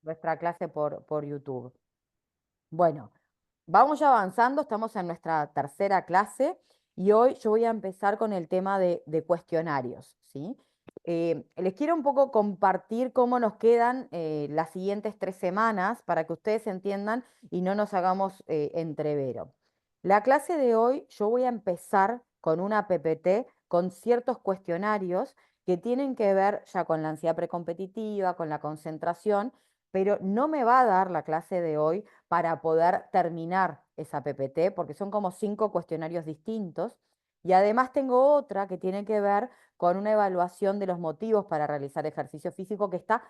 nuestra clase por YouTube. Bueno, vamos ya avanzando, estamos en nuestra tercera clase y hoy yo voy a empezar con el tema de cuestionarios, ¿sí? Les quiero un poco compartir cómo nos quedan las siguientes 3 semanas para que ustedes entiendan y no nos hagamos entrevero. La clase de hoy yo voy a empezar con una PPT con ciertos cuestionarios que tienen que ver ya con la ansiedad precompetitiva, con la concentración, pero no me va a dar la clase de hoy para poder terminar esa PPT, porque son como 5 cuestionarios distintos. Y además tengo otra que tiene que ver con una evaluación de los motivos para realizar ejercicio físico que está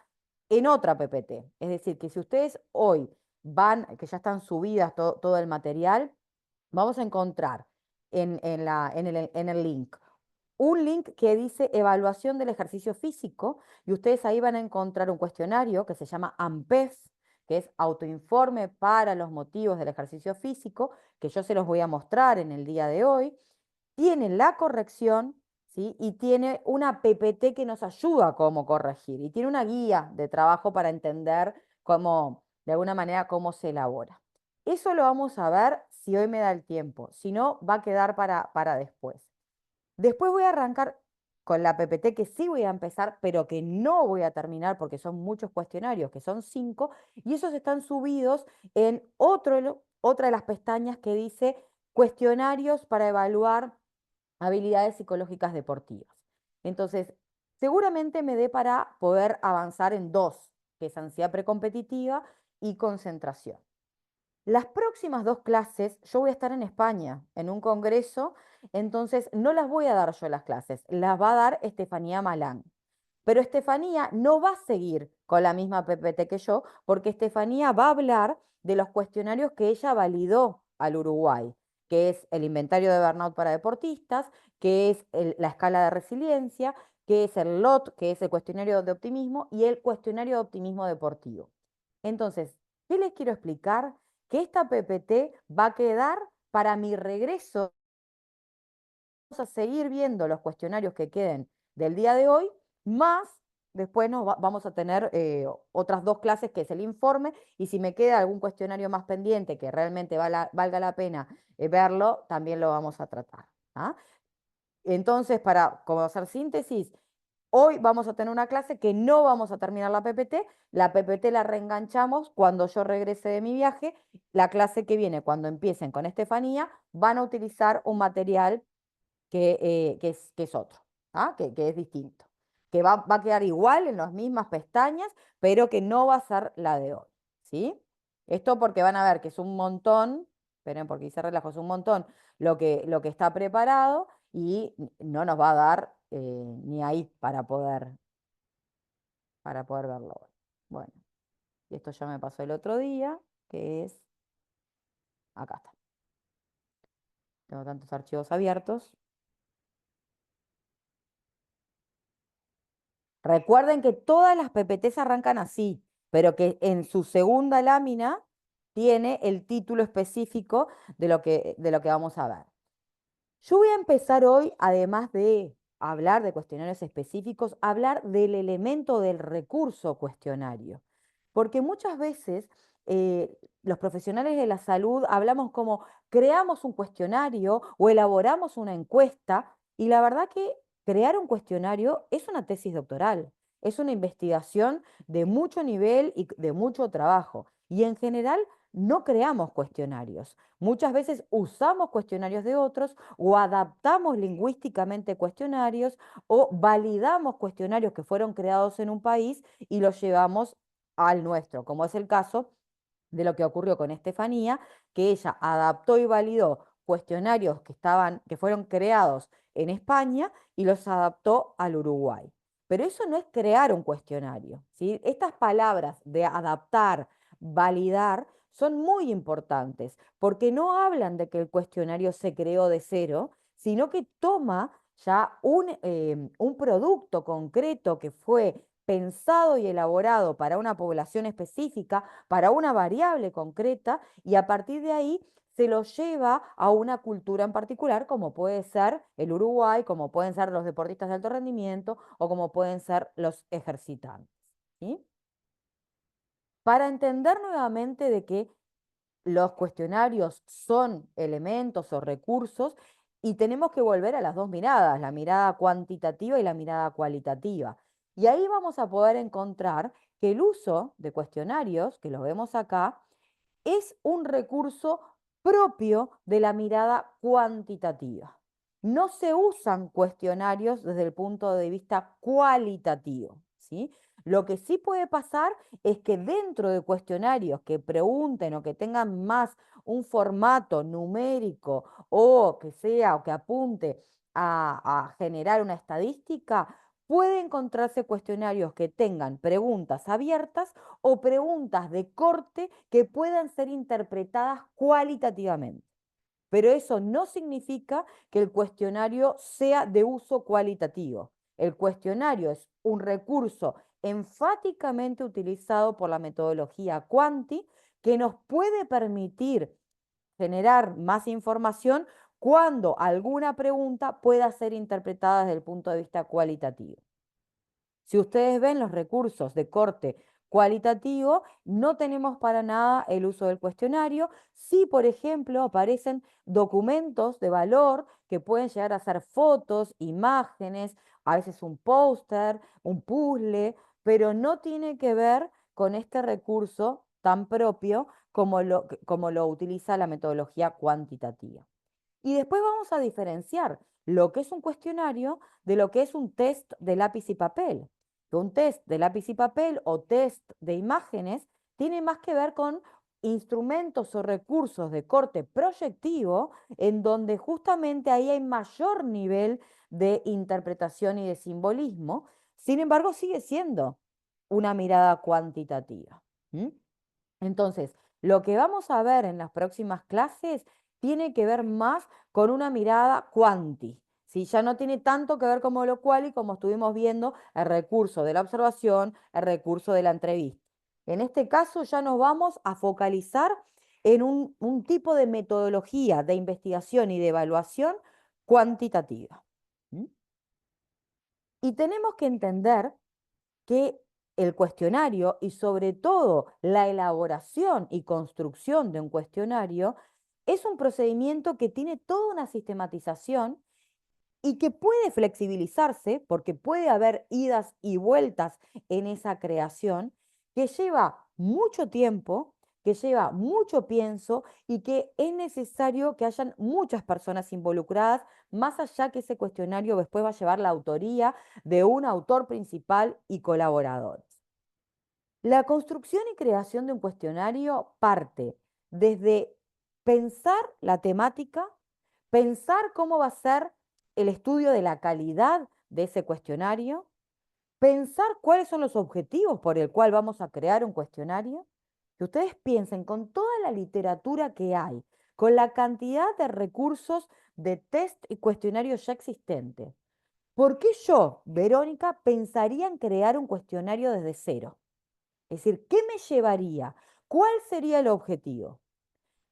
en otra PPT. Es decir, que si ustedes hoy van, que ya están subidas todo el material, vamos a encontrar en el link un link que dice evaluación del ejercicio físico y ustedes ahí van a encontrar un cuestionario que se llama AMPES, que es autoinforme para los motivos del ejercicio físico, que yo se los voy a mostrar en el día de hoy. Tiene la corrección, ¿sí? Y tiene una PPT que nos ayuda a cómo corregir y tiene una guía de trabajo para entender cómo, de alguna manera, cómo se elabora. Eso lo vamos a ver si hoy me da el tiempo, si no, va a quedar para después. Después voy a arrancar con la PPT que sí voy a empezar, pero que no voy a terminar porque son muchos cuestionarios, que son 5, y esos están subidos en otra de las pestañas que dice cuestionarios para evaluar habilidades psicológicas deportivas. Entonces, seguramente me dé para poder avanzar en 2, que es ansiedad precompetitiva y concentración. Las próximas 2 clases yo voy a estar en España, en un congreso, entonces no las voy a dar yo las clases, las va a dar Estefanía Malán. Pero Estefanía no va a seguir con la misma PPT que yo, porque Estefanía va a hablar de los cuestionarios que ella validó al Uruguay, que es el inventario de burnout para deportistas, que es la escala de resiliencia, que es el LOT, que es el cuestionario de optimismo, y el cuestionario de optimismo deportivo. Entonces, ¿qué les quiero explicar? Que esta PPT va a quedar para mi regreso. Vamos a seguir viendo los cuestionarios que queden del día de hoy, más después vamos a tener otras 2 clases que es el informe, y si me queda algún cuestionario más pendiente que realmente valga la pena verlo, también lo vamos a tratar. ¿Ah? Entonces, para como hacer síntesis, hoy vamos a tener una clase que no vamos a terminar la PPT la reenganchamos cuando yo regrese de mi viaje, la clase que viene, cuando empiecen con Estefanía, van a utilizar un material que es otro, ¿ah? Que es distinto, que va a quedar igual en las mismas pestañas, pero que no va a ser la de hoy, ¿sí? Esto porque van a ver que es un montón, esperen porque hice relajo, es un montón lo que está preparado y no nos va a dar ni ahí para poder verlo hoy. Bueno, y esto ya me pasó el otro día, que es, acá está. Tengo tantos archivos abiertos. Recuerden que todas las PPTs arrancan así, pero que en su segunda lámina tiene el título específico de lo que vamos a ver. Yo voy a empezar hoy, además de hablar de cuestionarios específicos, a hablar del elemento del recurso cuestionario. Porque muchas veces los profesionales de la salud hablamos como creamos un cuestionario o elaboramos una encuesta, y la verdad que crear un cuestionario es una tesis doctoral, es una investigación de mucho nivel y de mucho trabajo. Y en general no creamos cuestionarios. Muchas veces usamos cuestionarios de otros o adaptamos lingüísticamente cuestionarios o validamos cuestionarios que fueron creados en un país y los llevamos al nuestro, como es el caso de lo que ocurrió con Estefanía, que ella adaptó y validó cuestionarios que fueron creados en España y los adaptó al Uruguay. Pero eso no es crear un cuestionario, ¿sí? Estas palabras de adaptar, validar, son muy importantes, porque no hablan de que el cuestionario se creó de cero, sino que toma ya un producto concreto que fue pensado y elaborado para una población específica, para una variable concreta, y a partir de ahí se lo lleva a una cultura en particular, como puede ser el Uruguay, como pueden ser los deportistas de alto rendimiento o como pueden ser los ejercitantes, ¿sí? Para entender nuevamente de que los cuestionarios son elementos o recursos y tenemos que volver a las dos miradas, la mirada cuantitativa y la mirada cualitativa. Y ahí vamos a poder encontrar que el uso de cuestionarios, que lo vemos acá, es un recurso propio de la mirada cuantitativa. No se usan cuestionarios desde el punto de vista cualitativo, ¿sí? Lo que sí puede pasar es que dentro de cuestionarios que pregunten o que tengan más un formato numérico o que sea o que apunte a generar una estadística, puede encontrarse cuestionarios que tengan preguntas abiertas o preguntas de corte que puedan ser interpretadas cualitativamente. Pero eso no significa que el cuestionario sea de uso cualitativo. El cuestionario es un recurso enfáticamente utilizado por la metodología Quanti que nos puede permitir generar más información cuando alguna pregunta pueda ser interpretada desde el punto de vista cualitativo. Si ustedes ven los recursos de corte cualitativo, no tenemos para nada el uso del cuestionario. Si, por ejemplo, aparecen documentos de valor que pueden llegar a ser fotos, imágenes, a veces un póster, un puzzle, pero no tiene que ver con este recurso tan propio como lo utiliza la metodología cuantitativa. Y después vamos a diferenciar lo que es un cuestionario de lo que es un test de lápiz y papel. Que un test de lápiz y papel o test de imágenes tiene más que ver con instrumentos o recursos de corte proyectivo, en donde justamente ahí hay mayor nivel de interpretación y de simbolismo. Sin embargo, sigue siendo una mirada cuantitativa. ¿Mm? Entonces, lo que vamos a ver en las próximas clases tiene que ver más con una mirada cuanti, ¿sí? Ya no tiene tanto que ver como lo cual y como estuvimos viendo el recurso de la observación, el recurso de la entrevista. En este caso ya nos vamos a focalizar en un tipo de metodología de investigación y de evaluación cuantitativa. ¿Mm? Y tenemos que entender que el cuestionario y sobre todo la elaboración y construcción de un cuestionario es un procedimiento que tiene toda una sistematización y que puede flexibilizarse porque puede haber idas y vueltas en esa creación, que lleva mucho tiempo, que lleva mucho pienso y que es necesario que hayan muchas personas involucradas, más allá que ese cuestionario después va a llevar la autoría de un autor principal y colaboradores. La construcción y creación de un cuestionario parte desde pensar la temática, pensar cómo va a ser el estudio de la calidad de ese cuestionario, pensar cuáles son los objetivos por el cual vamos a crear un cuestionario. Que ustedes piensen con toda la literatura que hay, con la cantidad de recursos de test y cuestionarios ya existentes. ¿Por qué yo, Verónica, pensaría en crear un cuestionario desde cero? Es decir, ¿qué me llevaría? ¿Cuál sería el objetivo?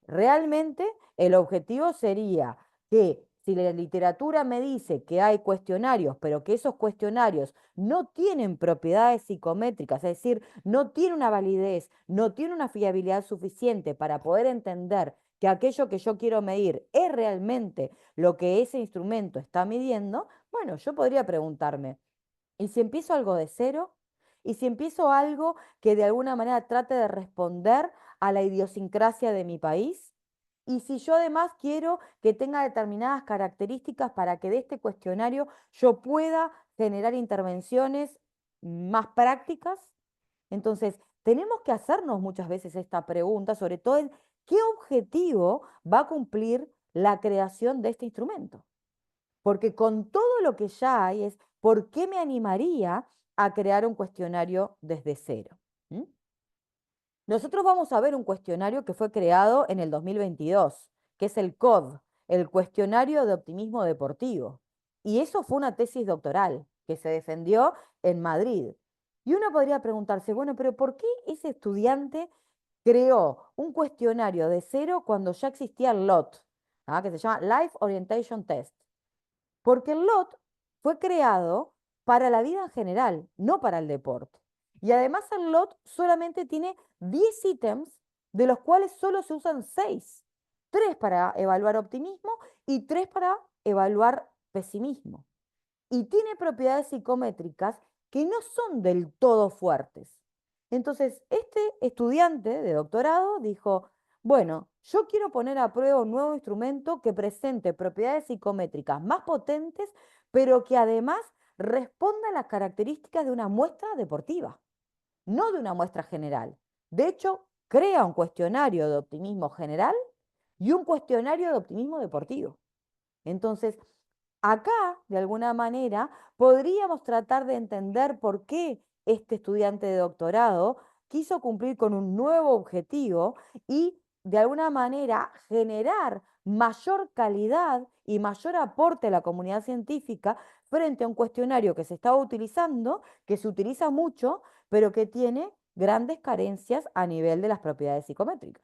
Realmente el objetivo sería que si la literatura me dice que hay cuestionarios, pero que esos cuestionarios no tienen propiedades psicométricas, es decir, no tienen una validez, no tienen una fiabilidad suficiente para poder entender que aquello que yo quiero medir es realmente lo que ese instrumento está midiendo, bueno, yo podría preguntarme, ¿y si empiezo algo de cero? ¿Y si empiezo algo que de alguna manera trate de responder a la idiosincrasia de mi país? ¿Y si yo además quiero que tenga determinadas características para que de este cuestionario yo pueda generar intervenciones más prácticas? Entonces, tenemos que hacernos muchas veces esta pregunta, sobre todo en qué objetivo va a cumplir la creación de este instrumento. Porque con todo lo que ya hay es, ¿por qué me animaría a crear un cuestionario desde cero? ¿Mm? Nosotros vamos a ver un cuestionario que fue creado en el 2022, que es el COD, el Cuestionario de Optimismo Deportivo. Y eso fue una tesis doctoral que se defendió en Madrid. Y uno podría preguntarse, bueno, pero ¿por qué ese estudiante creó un cuestionario de cero cuando ya existía el LOT, que se llama Life Orientation Test? Porque el LOT fue creado para la vida en general, no para el deporte. Y además el lot solamente tiene 10 ítems, de los cuales solo se usan 6. 3 para evaluar optimismo y 3 para evaluar pesimismo. Y tiene propiedades psicométricas que no son del todo fuertes. Entonces, este estudiante de doctorado dijo, bueno, yo quiero poner a prueba un nuevo instrumento que presente propiedades psicométricas más potentes, pero que además responda a las características de una muestra deportiva, no de una muestra general. De hecho, crea un cuestionario de optimismo general y un cuestionario de optimismo deportivo. Entonces, acá, de alguna manera, podríamos tratar de entender por qué este estudiante de doctorado quiso cumplir con un nuevo objetivo y, de alguna manera, generar mayor calidad y mayor aporte a la comunidad científica frente a un cuestionario que se estaba utilizando, que se utiliza mucho, pero que tiene grandes carencias a nivel de las propiedades psicométricas.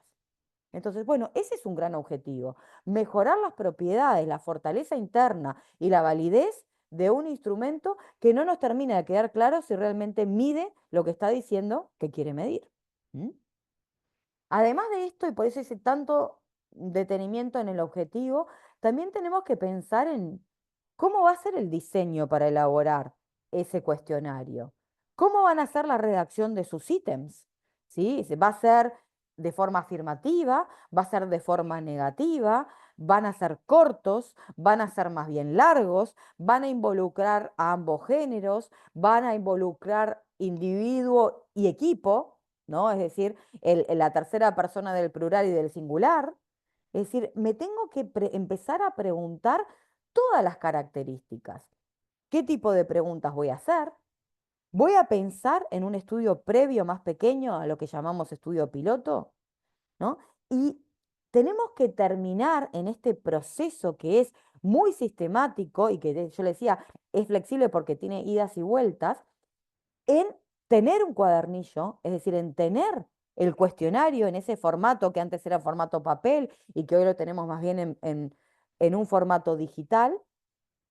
Entonces, bueno, ese es un gran objetivo, mejorar las propiedades, la fortaleza interna y la validez de un instrumento que no nos termina de quedar claro si realmente mide lo que está diciendo que quiere medir. ¿Mm? Además de esto, y por eso hice tanto detenimiento en el objetivo, también tenemos que pensar en cómo va a ser el diseño para elaborar ese cuestionario. ¿Cómo van a ser la redacción de sus ítems? ¿Sí? ¿Va a ser de forma afirmativa? ¿Va a ser de forma negativa? ¿Van a ser cortos? ¿Van a ser más bien largos? ¿Van a involucrar a ambos géneros? ¿Van a involucrar individuo y equipo? ¿No? Es decir, la tercera persona del plural y del singular. Es decir, me tengo que empezar a preguntar todas las características. ¿Qué tipo de preguntas voy a hacer? ¿Voy a pensar en un estudio previo más pequeño a lo que llamamos estudio piloto? ¿No? Y tenemos que terminar en este proceso que es muy sistemático y que yo le decía, es flexible porque tiene idas y vueltas, en tener un cuadernillo, es decir, en tener el cuestionario en ese formato que antes era formato papel y que hoy lo tenemos más bien en un formato digital,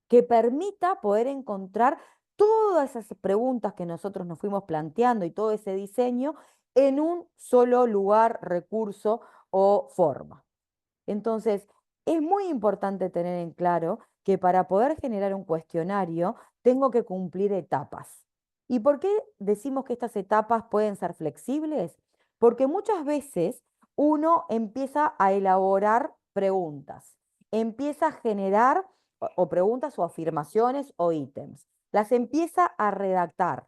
que permita poder encontrar todas esas preguntas que nosotros nos fuimos planteando y todo ese diseño en un solo lugar, recurso o forma. Entonces, es muy importante tener en claro que para poder generar un cuestionario tengo que cumplir etapas. ¿Y por qué decimos que estas etapas pueden ser flexibles? Porque muchas veces uno empieza a elaborar preguntas, empieza a generar o preguntas o afirmaciones o ítems, las empieza a redactar,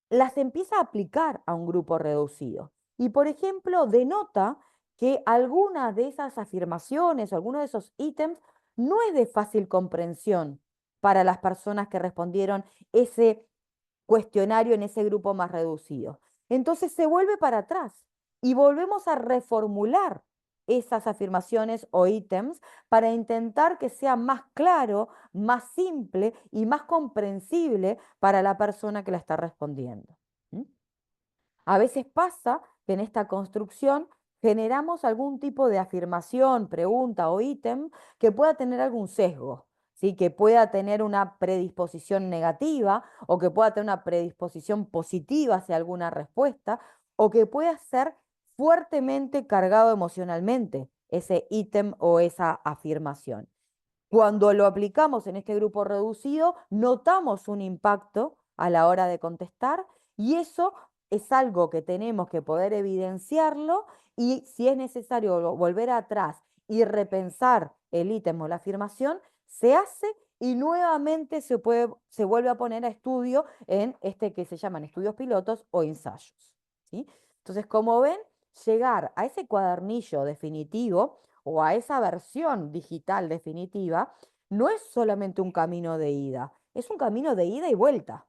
las empieza a aplicar a un grupo reducido. Y, por ejemplo, denota que alguna de esas afirmaciones o alguno de esos ítems no es de fácil comprensión para las personas que respondieron ese cuestionario en ese grupo más reducido. Entonces se vuelve para atrás y volvemos a reformular esas afirmaciones o ítems para intentar que sea más claro, más simple y más comprensible para la persona que la está respondiendo. ¿Mm? A veces pasa que en esta construcción generamos algún tipo de afirmación, pregunta o ítem que pueda tener algún sesgo, ¿sí? Que pueda tener una predisposición negativa o que pueda tener una predisposición positiva hacia alguna respuesta o que pueda ser fuertemente cargado emocionalmente ese ítem o esa afirmación. Cuando lo aplicamos en este grupo reducido, notamos un impacto a la hora de contestar y eso es algo que tenemos que poder evidenciarlo y si es necesario volver atrás y repensar el ítem o la afirmación, se hace y nuevamente se vuelve a poner a estudio en este que se llaman estudios pilotos o ensayos. ¿Sí? Entonces, como ven, llegar a ese cuadernillo definitivo o a esa versión digital definitiva, no es solamente un camino de ida, es un camino de ida y vuelta,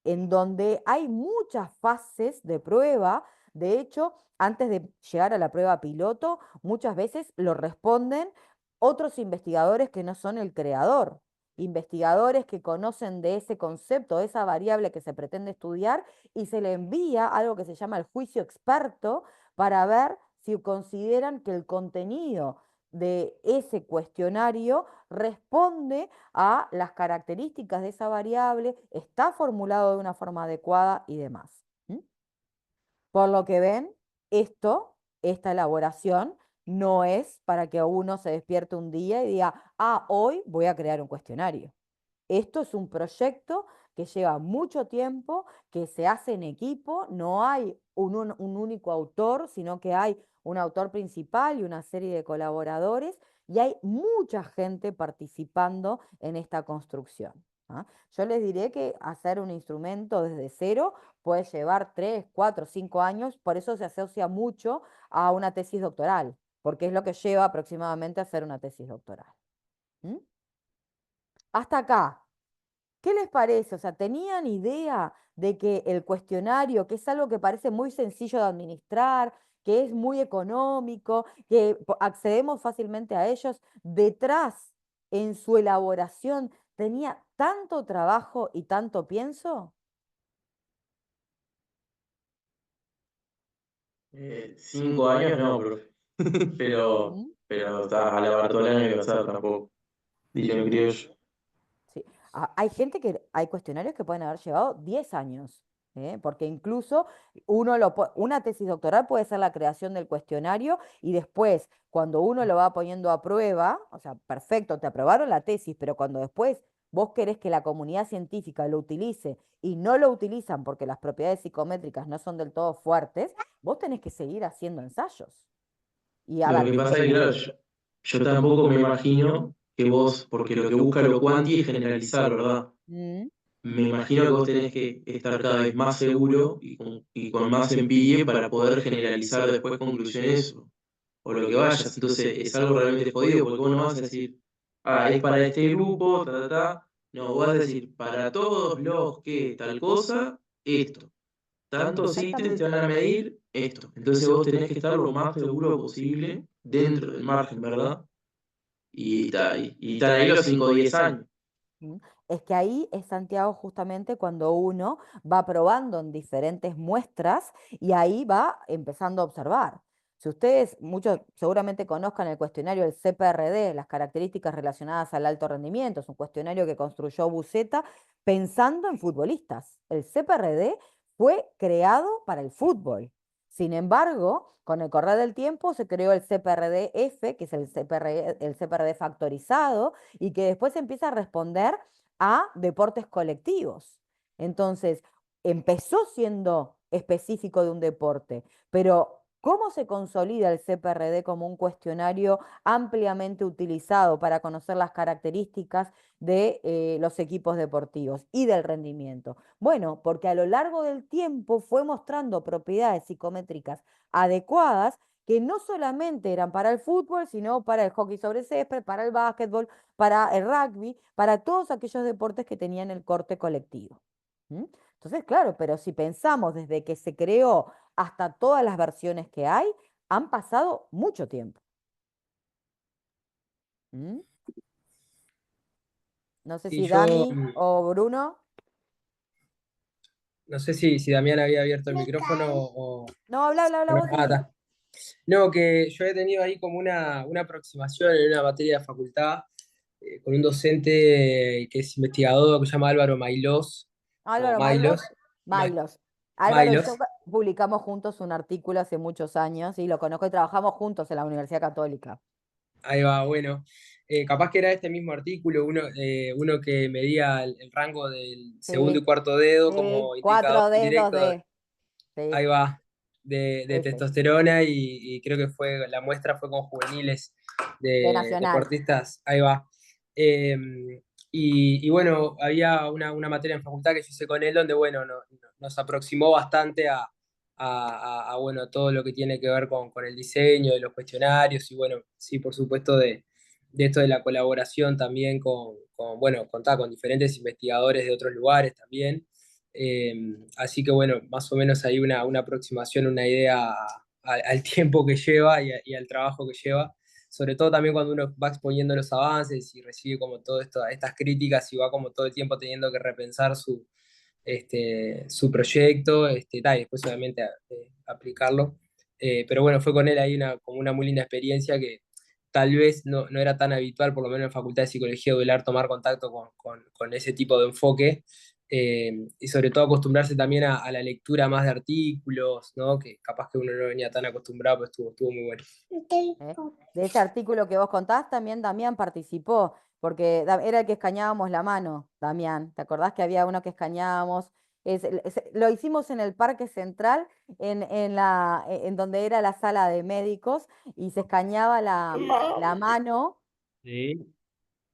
en donde hay muchas fases de prueba. De hecho, antes de llegar a la prueba piloto, muchas veces lo responden otros investigadores que no son el creador, investigadores que conocen de ese concepto, de esa variable que se pretende estudiar, y se le envía algo que se llama el juicio experto para ver si consideran que el contenido de ese cuestionario responde a las características de esa variable, está formulado de una forma adecuada y demás. ¿Mm? Por lo que ven, esta elaboración, no es para que uno se despierte un día y diga, ah, hoy voy a crear un cuestionario. Esto es un proyecto que lleva mucho tiempo, que se hace en equipo, no hay un único autor, sino que hay un autor principal y una serie de colaboradores, y hay mucha gente participando en esta construcción. ¿Ah? Yo les diré que hacer un instrumento desde cero puede llevar 3, 4, 5 años, por eso se asocia mucho a una tesis doctoral, porque es lo que lleva aproximadamente a hacer una tesis doctoral. ¿Mm? Hasta acá. ¿Qué les parece? O sea, ¿tenían idea de que el cuestionario, que es algo que parece muy sencillo de administrar, que es muy económico, que accedemos fácilmente a ellos, detrás en su elaboración tenía tanto trabajo y tanto pienso? 5 años no, profe. pero, ¿Mm? pero está a la todo el año que pasar tampoco, diría mi criollo. Sí. Hay gente que, hay cuestionarios que pueden haber llevado 10 años, ¿eh? Porque incluso una tesis doctoral puede ser la creación del cuestionario y después, cuando uno lo va poniendo a prueba, o sea, perfecto, te aprobaron la tesis, pero cuando después vos querés que la comunidad científica lo utilice y no lo utilizan porque las propiedades psicométricas no son del todo fuertes, vos tenés que seguir haciendo ensayos. Y a Lo ver, que pasa es que, claro, yo tampoco me imagino que vos, porque lo que busca lo cuanti es generalizar, ¿verdad? mm, Me imagino que vos tenés que estar cada vez más seguro y con más empirie para poder generalizar después conclusiones o lo que vayas. Entonces es algo realmente jodido porque vos no vas a decir, ah, es para este grupo, ta, ta, ta. No, vos vas a decir, para todos los que tal cosa, esto. Tantos ítems te exactamente. van a medir esto. Entonces vos tenés que estar lo más seguro posible dentro del margen, ¿verdad? Y están ahí los 5 o 10 años. ¿Mm? Es que ahí es Santiago justamente cuando uno va probando en diferentes muestras y ahí va empezando a observar. Si ustedes, muchos seguramente conozcan el cuestionario del CPRD, las características relacionadas al alto rendimiento, es un cuestionario que construyó Buceta pensando en futbolistas. El CPRD fue creado para el fútbol. Sin embargo, con el correr del tiempo se creó el CPRD-F, que es el CPRD factorizado, y que después empieza a responder a deportes colectivos. Entonces, empezó siendo específico de un deporte, pero ¿cómo se consolida el CPRD como un cuestionario ampliamente utilizado para conocer las características de los equipos deportivos y del rendimiento? Bueno, porque a lo largo del tiempo fue mostrando propiedades psicométricas adecuadas que no solamente eran para el fútbol, sino para el hockey sobre césped, para el básquetbol, para el rugby, para todos aquellos deportes que tenían el corte colectivo. ¿Mm? Entonces, claro, pero si pensamos desde que se creó hasta todas las versiones que hay, han pasado mucho tiempo. ¿Mm? No sé Sí, si yo Dani o Bruno. no sé si Damián había abierto el micrófono No, habla, habla, o habla no. vos, Ah, sí. está. No, que yo he tenido ahí como una aproximación en una materia de facultad con un docente que es investigador, que se llama Álvaro Mailós, o Álvaro Mailos, Mailos. Ma- Mailos. Álvaro y Mailos, yo publicamos juntos un artículo hace muchos años y lo conozco y trabajamos juntos en la Universidad Católica. ahí va, bueno. Capaz que era este mismo artículo, uno que medía el rango del segundo y Sí, cuarto dedo sí, como indicador cuatro dedos indirecto. de. Sí, Ahí va, de sí, sí. testosterona y creo que la muestra fue con juveniles De de Nacional. deportistas, ahí va. Eh, y bueno, había una materia en facultad que yo hice con él donde, bueno, nos aproximó bastante bueno, todo lo que tiene que ver con el diseño de los cuestionarios y bueno, sí, por supuesto, de esto de la colaboración también bueno, contaba con diferentes investigadores de otros lugares también. Eh, Así que bueno, más o menos hay una aproximación, una idea al tiempo que lleva y al trabajo que lleva, sobre todo también cuando uno va exponiendo los avances y recibe como todas estas críticas y va como todo el tiempo teniendo que repensar su proyecto, y después obviamente aplicarlo. Pero bueno, fue con él ahí como una muy linda experiencia que tal vez no era tan habitual, por lo menos en Facultad de Psicología, tomar contacto con ese tipo de enfoque. y sobre todo acostumbrarse también a la lectura más de artículos, ¿no? Que capaz que uno no venía tan acostumbrado, pero estuvo muy bueno. ¿Eh? De ese artículo que vos contás, también Damián participó, porque era el que escañábamos la mano, Damián. ¿Te acordás que había uno que escañábamos? Lo hicimos en el Parque Central, en donde era la sala de médicos, y se escañaba la mano Sí.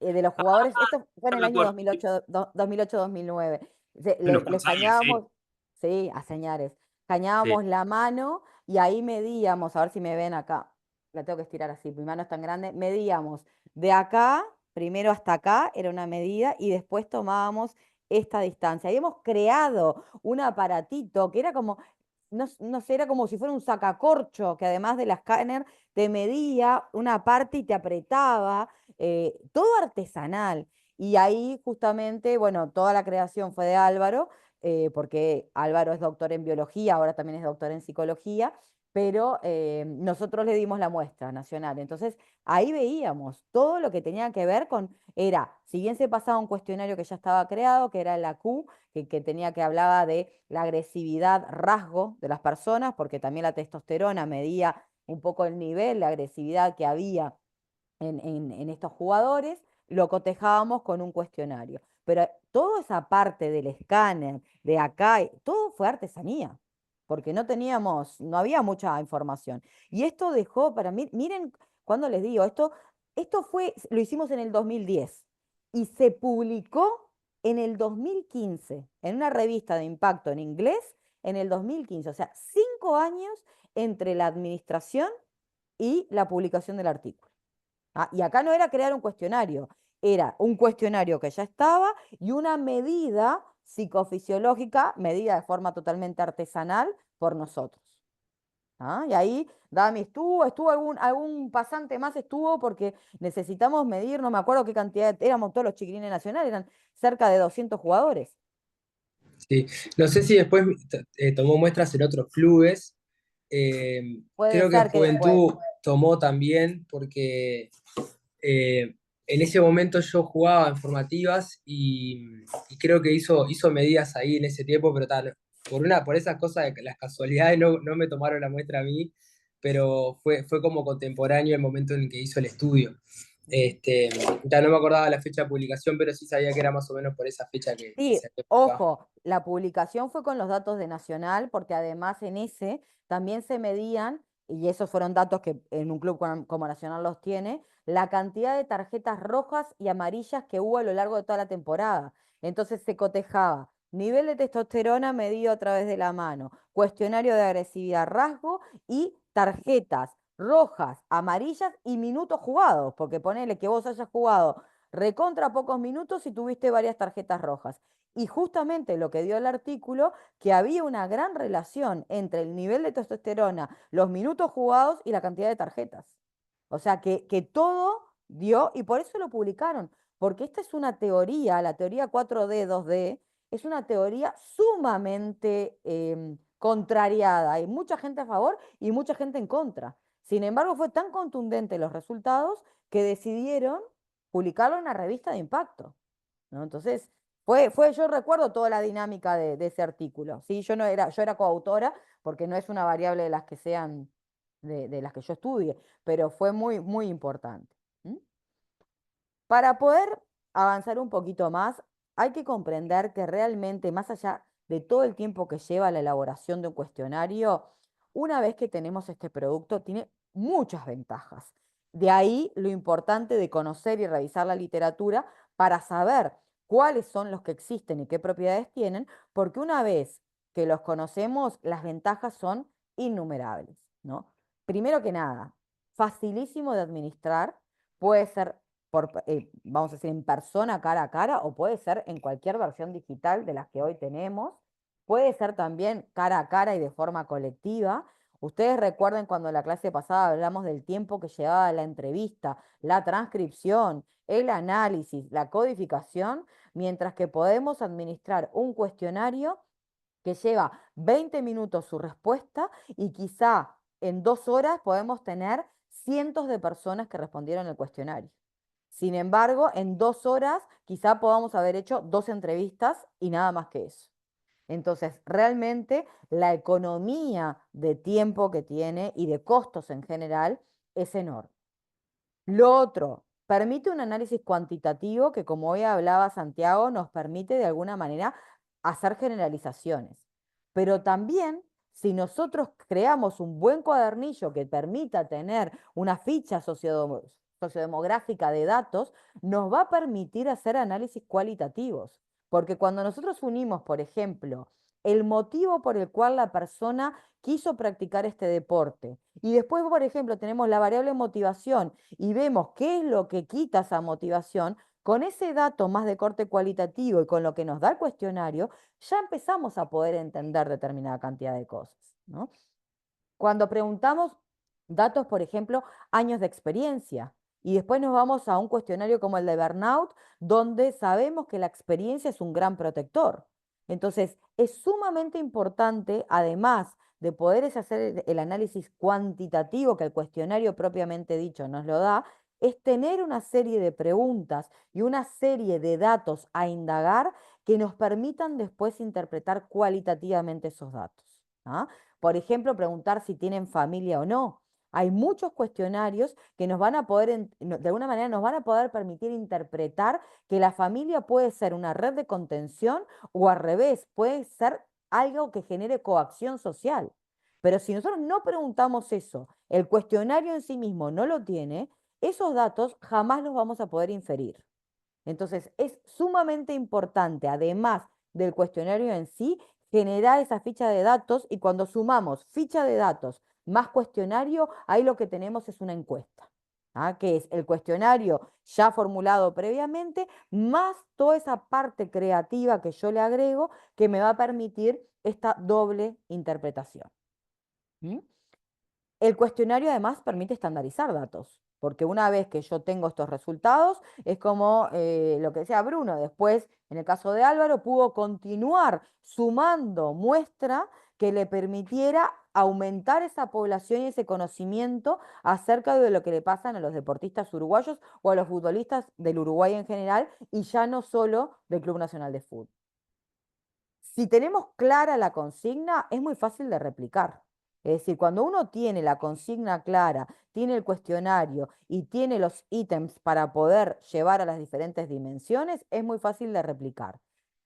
de los jugadores. Esto fue en No el me año acuerdo. 2008-2009. En los Le cruzales, sí. escañábamos, sí, a señales. Sí. Escañábamos la mano y ahí medíamos, a ver si me ven acá. La tengo que estirar así, mi mano es tan grande. Medíamos de acá, primero hasta acá, era una medida, y después tomábamos esta distancia. Habíamos creado un aparatito que era como, no sé, era como si fuera un sacacorcho, que además del escáner te medía una parte y te apretaba, todo artesanal. Y ahí justamente, bueno, toda la creación fue de Álvaro, porque Álvaro es doctor en biología, ahora también es doctor en psicología, pero nosotros le dimos la muestra nacional. Entonces, ahí veíamos todo lo que tenía que ver con, era, si bien se pasaba un cuestionario que ya estaba creado, que era la Q, que tenía que hablaba de la agresividad, rasgo de las personas, porque también la testosterona medía un poco el nivel de agresividad que había en estos jugadores, lo cotejábamos con un cuestionario. Pero toda esa parte del escáner, de acá, todo fue artesanía, porque no había mucha información. Y esto dejó para mí, miren, cuando les digo, lo hicimos en el 2010 y se publicó en el 2015 en una revista de impacto en inglés, en el 2015, o sea, 5 años entre la administración y la publicación del artículo. Y acá no era crear un cuestionario, era un cuestionario que ya estaba y una medida psicofisiológica, medida de forma totalmente artesanal por nosotros. Y ahí Dami estuvo algún pasante más estuvo porque necesitamos medir, no me acuerdo qué cantidad, éramos todos los chiquilines nacionales, eran cerca de 200 jugadores. Sí. No sé si después tomó muestras en otros clubes. Puede Creo que ser que después. Juventud tomó también, porque eh, en ese momento yo jugaba en formativas y creo que hizo medidas ahí en ese tiempo, pero tal, por esas cosas de que las casualidades no me tomaron la muestra a mí, pero fue como contemporáneo el momento en el que hizo el estudio. Ya no me acordaba la fecha de publicación, pero sí sabía que era más o menos por esa fecha que Sí, se había publicado. ojo, la publicación fue con los datos de Nacional, porque además en ese también se medían, y esos fueron datos que en un club como Nacional los tiene, la cantidad de tarjetas rojas y amarillas que hubo a lo largo de toda la temporada. Entonces se cotejaba nivel de testosterona medido a través de la mano, cuestionario de agresividad, rasgo y tarjetas rojas, amarillas y minutos jugados, porque ponele que vos hayas jugado recontra pocos minutos y tuviste varias tarjetas rojas. Y justamente lo que dio el artículo, que había una gran relación entre el nivel de testosterona, los minutos jugados y la cantidad de tarjetas. O sea, que todo dio, y por eso lo publicaron, porque esta es una teoría, la teoría 4D2D, es una teoría sumamente contrariada. Hay mucha gente a favor y mucha gente en contra. Sin embargo, fue tan contundente los resultados que decidieron publicarlo en una revista de impacto, ¿no? Entonces, yo recuerdo toda la dinámica de ese artículo, ¿sí? Yo era coautora, porque no es una variable de las que sean, de las que yo estudie, pero fue muy, muy importante. ¿M? Para poder avanzar un poquito más, hay que comprender que realmente, más allá de todo el tiempo que lleva la elaboración de un cuestionario, una vez que tenemos este producto, tiene muchas ventajas. De ahí lo importante de conocer y revisar la literatura para saber cuáles son los que existen y qué propiedades tienen, porque una vez que los conocemos, las ventajas son innumerables, ¿no? Primero que nada, facilísimo de administrar, puede ser vamos a decir, en persona, cara a cara, o puede ser en cualquier versión digital de las que hoy tenemos. Puede ser también cara a cara y de forma colectiva. Ustedes recuerden cuando en la clase pasada hablamos del tiempo que llevaba la entrevista, la transcripción, el análisis, la codificación, mientras que podemos administrar un cuestionario que lleva 20 minutos su respuesta y quizá en 2 horas podemos tener cientos de personas que respondieron el cuestionario. Sin embargo, en 2 horas quizá podamos haber hecho 2 entrevistas y nada más que eso. Entonces, realmente la economía de tiempo que tiene y de costos en general es enorme. Lo otro, permite un análisis cuantitativo que, como hoy hablaba Santiago, nos permite de alguna manera hacer generalizaciones. Pero también, si nosotros creamos un buen cuadernillo que permita tener una ficha sociodemográfica de datos, nos va a permitir hacer análisis cualitativos. Porque cuando nosotros unimos, por ejemplo, el motivo por el cual la persona quiso practicar este deporte, y después, por ejemplo, tenemos la variable motivación y vemos qué es lo que quita esa motivación, con ese dato más de corte cualitativo y con lo que nos da el cuestionario, ya empezamos a poder entender determinada cantidad de cosas, ¿no? Cuando preguntamos datos, por ejemplo, años de experiencia, y después nos vamos a un cuestionario como el de Burnout, donde sabemos que la experiencia es un gran protector. Entonces, es sumamente importante, además de poder hacer el análisis cuantitativo que el cuestionario propiamente dicho nos lo da, es tener una serie de preguntas y una serie de datos a indagar que nos permitan después interpretar cualitativamente esos datos. ¿Ah? Por ejemplo, preguntar si tienen familia o no. Hay muchos cuestionarios que nos van a poder, de alguna manera, nos van a poder permitir interpretar que la familia puede ser una red de contención o al revés, puede ser algo que genere coacción social. Pero si nosotros no preguntamos eso, el cuestionario en sí mismo no lo tiene, esos datos jamás los vamos a poder inferir. Entonces, es sumamente importante, además del cuestionario en sí, generar esa ficha de datos y cuando sumamos ficha de datos más cuestionario, ahí lo que tenemos es una encuesta, ¿ah? Que es el cuestionario ya formulado previamente, más toda esa parte creativa que yo le agrego que me va a permitir esta doble interpretación. ¿Mm? El cuestionario además permite estandarizar datos, porque una vez que yo tengo estos resultados, es como lo que decía Bruno, después, en el caso de Álvaro, pudo continuar sumando muestra que le permitiera aumentar esa población y ese conocimiento acerca de lo que le pasan a los deportistas uruguayos o a los futbolistas del Uruguay en general, y ya no solo del Club Nacional de Fútbol. Si tenemos clara la consigna, es muy fácil de replicar. Es decir, cuando uno tiene la consigna clara, tiene el cuestionario y tiene los ítems para poder llevar a las diferentes dimensiones, es muy fácil de replicar.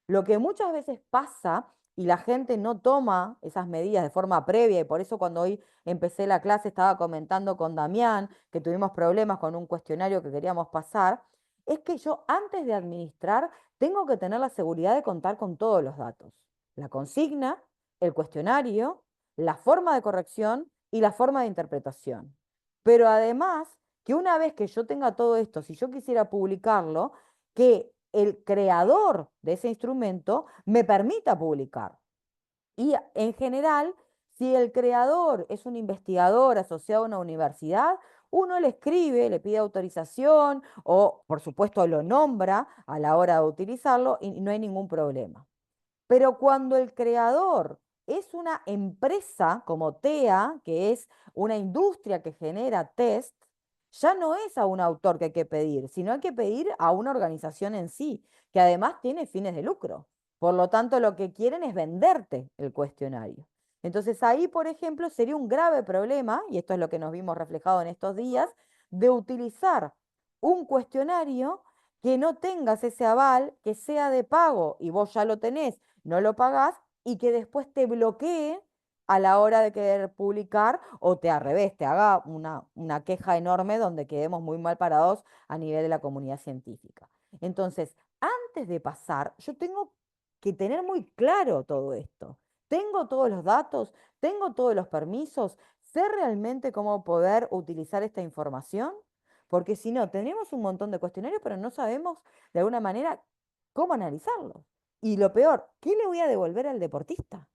Lo que muchas veces pasa y la gente no toma esas medidas de forma previa, y por eso cuando hoy empecé la clase estaba comentando con Damián que tuvimos problemas con un cuestionario que queríamos pasar, es que yo antes de administrar tengo que tener la seguridad de contar con todos los datos. La consigna, el cuestionario, la forma de corrección y la forma de interpretación. Pero además, que una vez que yo tenga todo esto, si yo quisiera publicarlo, que el creador de ese instrumento me permita publicar. Y en general, si el creador es un investigador asociado a una universidad, uno le escribe, le pide autorización o, por supuesto, lo nombra a la hora de utilizarlo y no hay ningún problema. Pero cuando el creador es una empresa como TEA, que es una industria que genera test, ya no es a un autor que hay que pedir, sino hay que pedir a una organización en sí, que además tiene fines de lucro. Por lo tanto, lo que quieren es venderte el cuestionario. Entonces ahí, por ejemplo, sería un grave problema, y esto es lo que nos vimos reflejado en estos días, de utilizar un cuestionario que no tengas ese aval, que sea de pago y vos ya lo tenés, no lo pagás y que después te bloquee a la hora de querer publicar o te al revés, te haga una queja enorme donde quedemos muy mal parados a nivel de la comunidad científica. Entonces, antes de pasar, yo tengo que tener muy claro todo esto. Tengo todos los datos, tengo todos los permisos, sé realmente cómo poder utilizar esta información, porque si no, tenemos un montón de cuestionarios, pero no sabemos de alguna manera cómo analizarlos. Y lo peor, ¿qué le voy a devolver al deportista?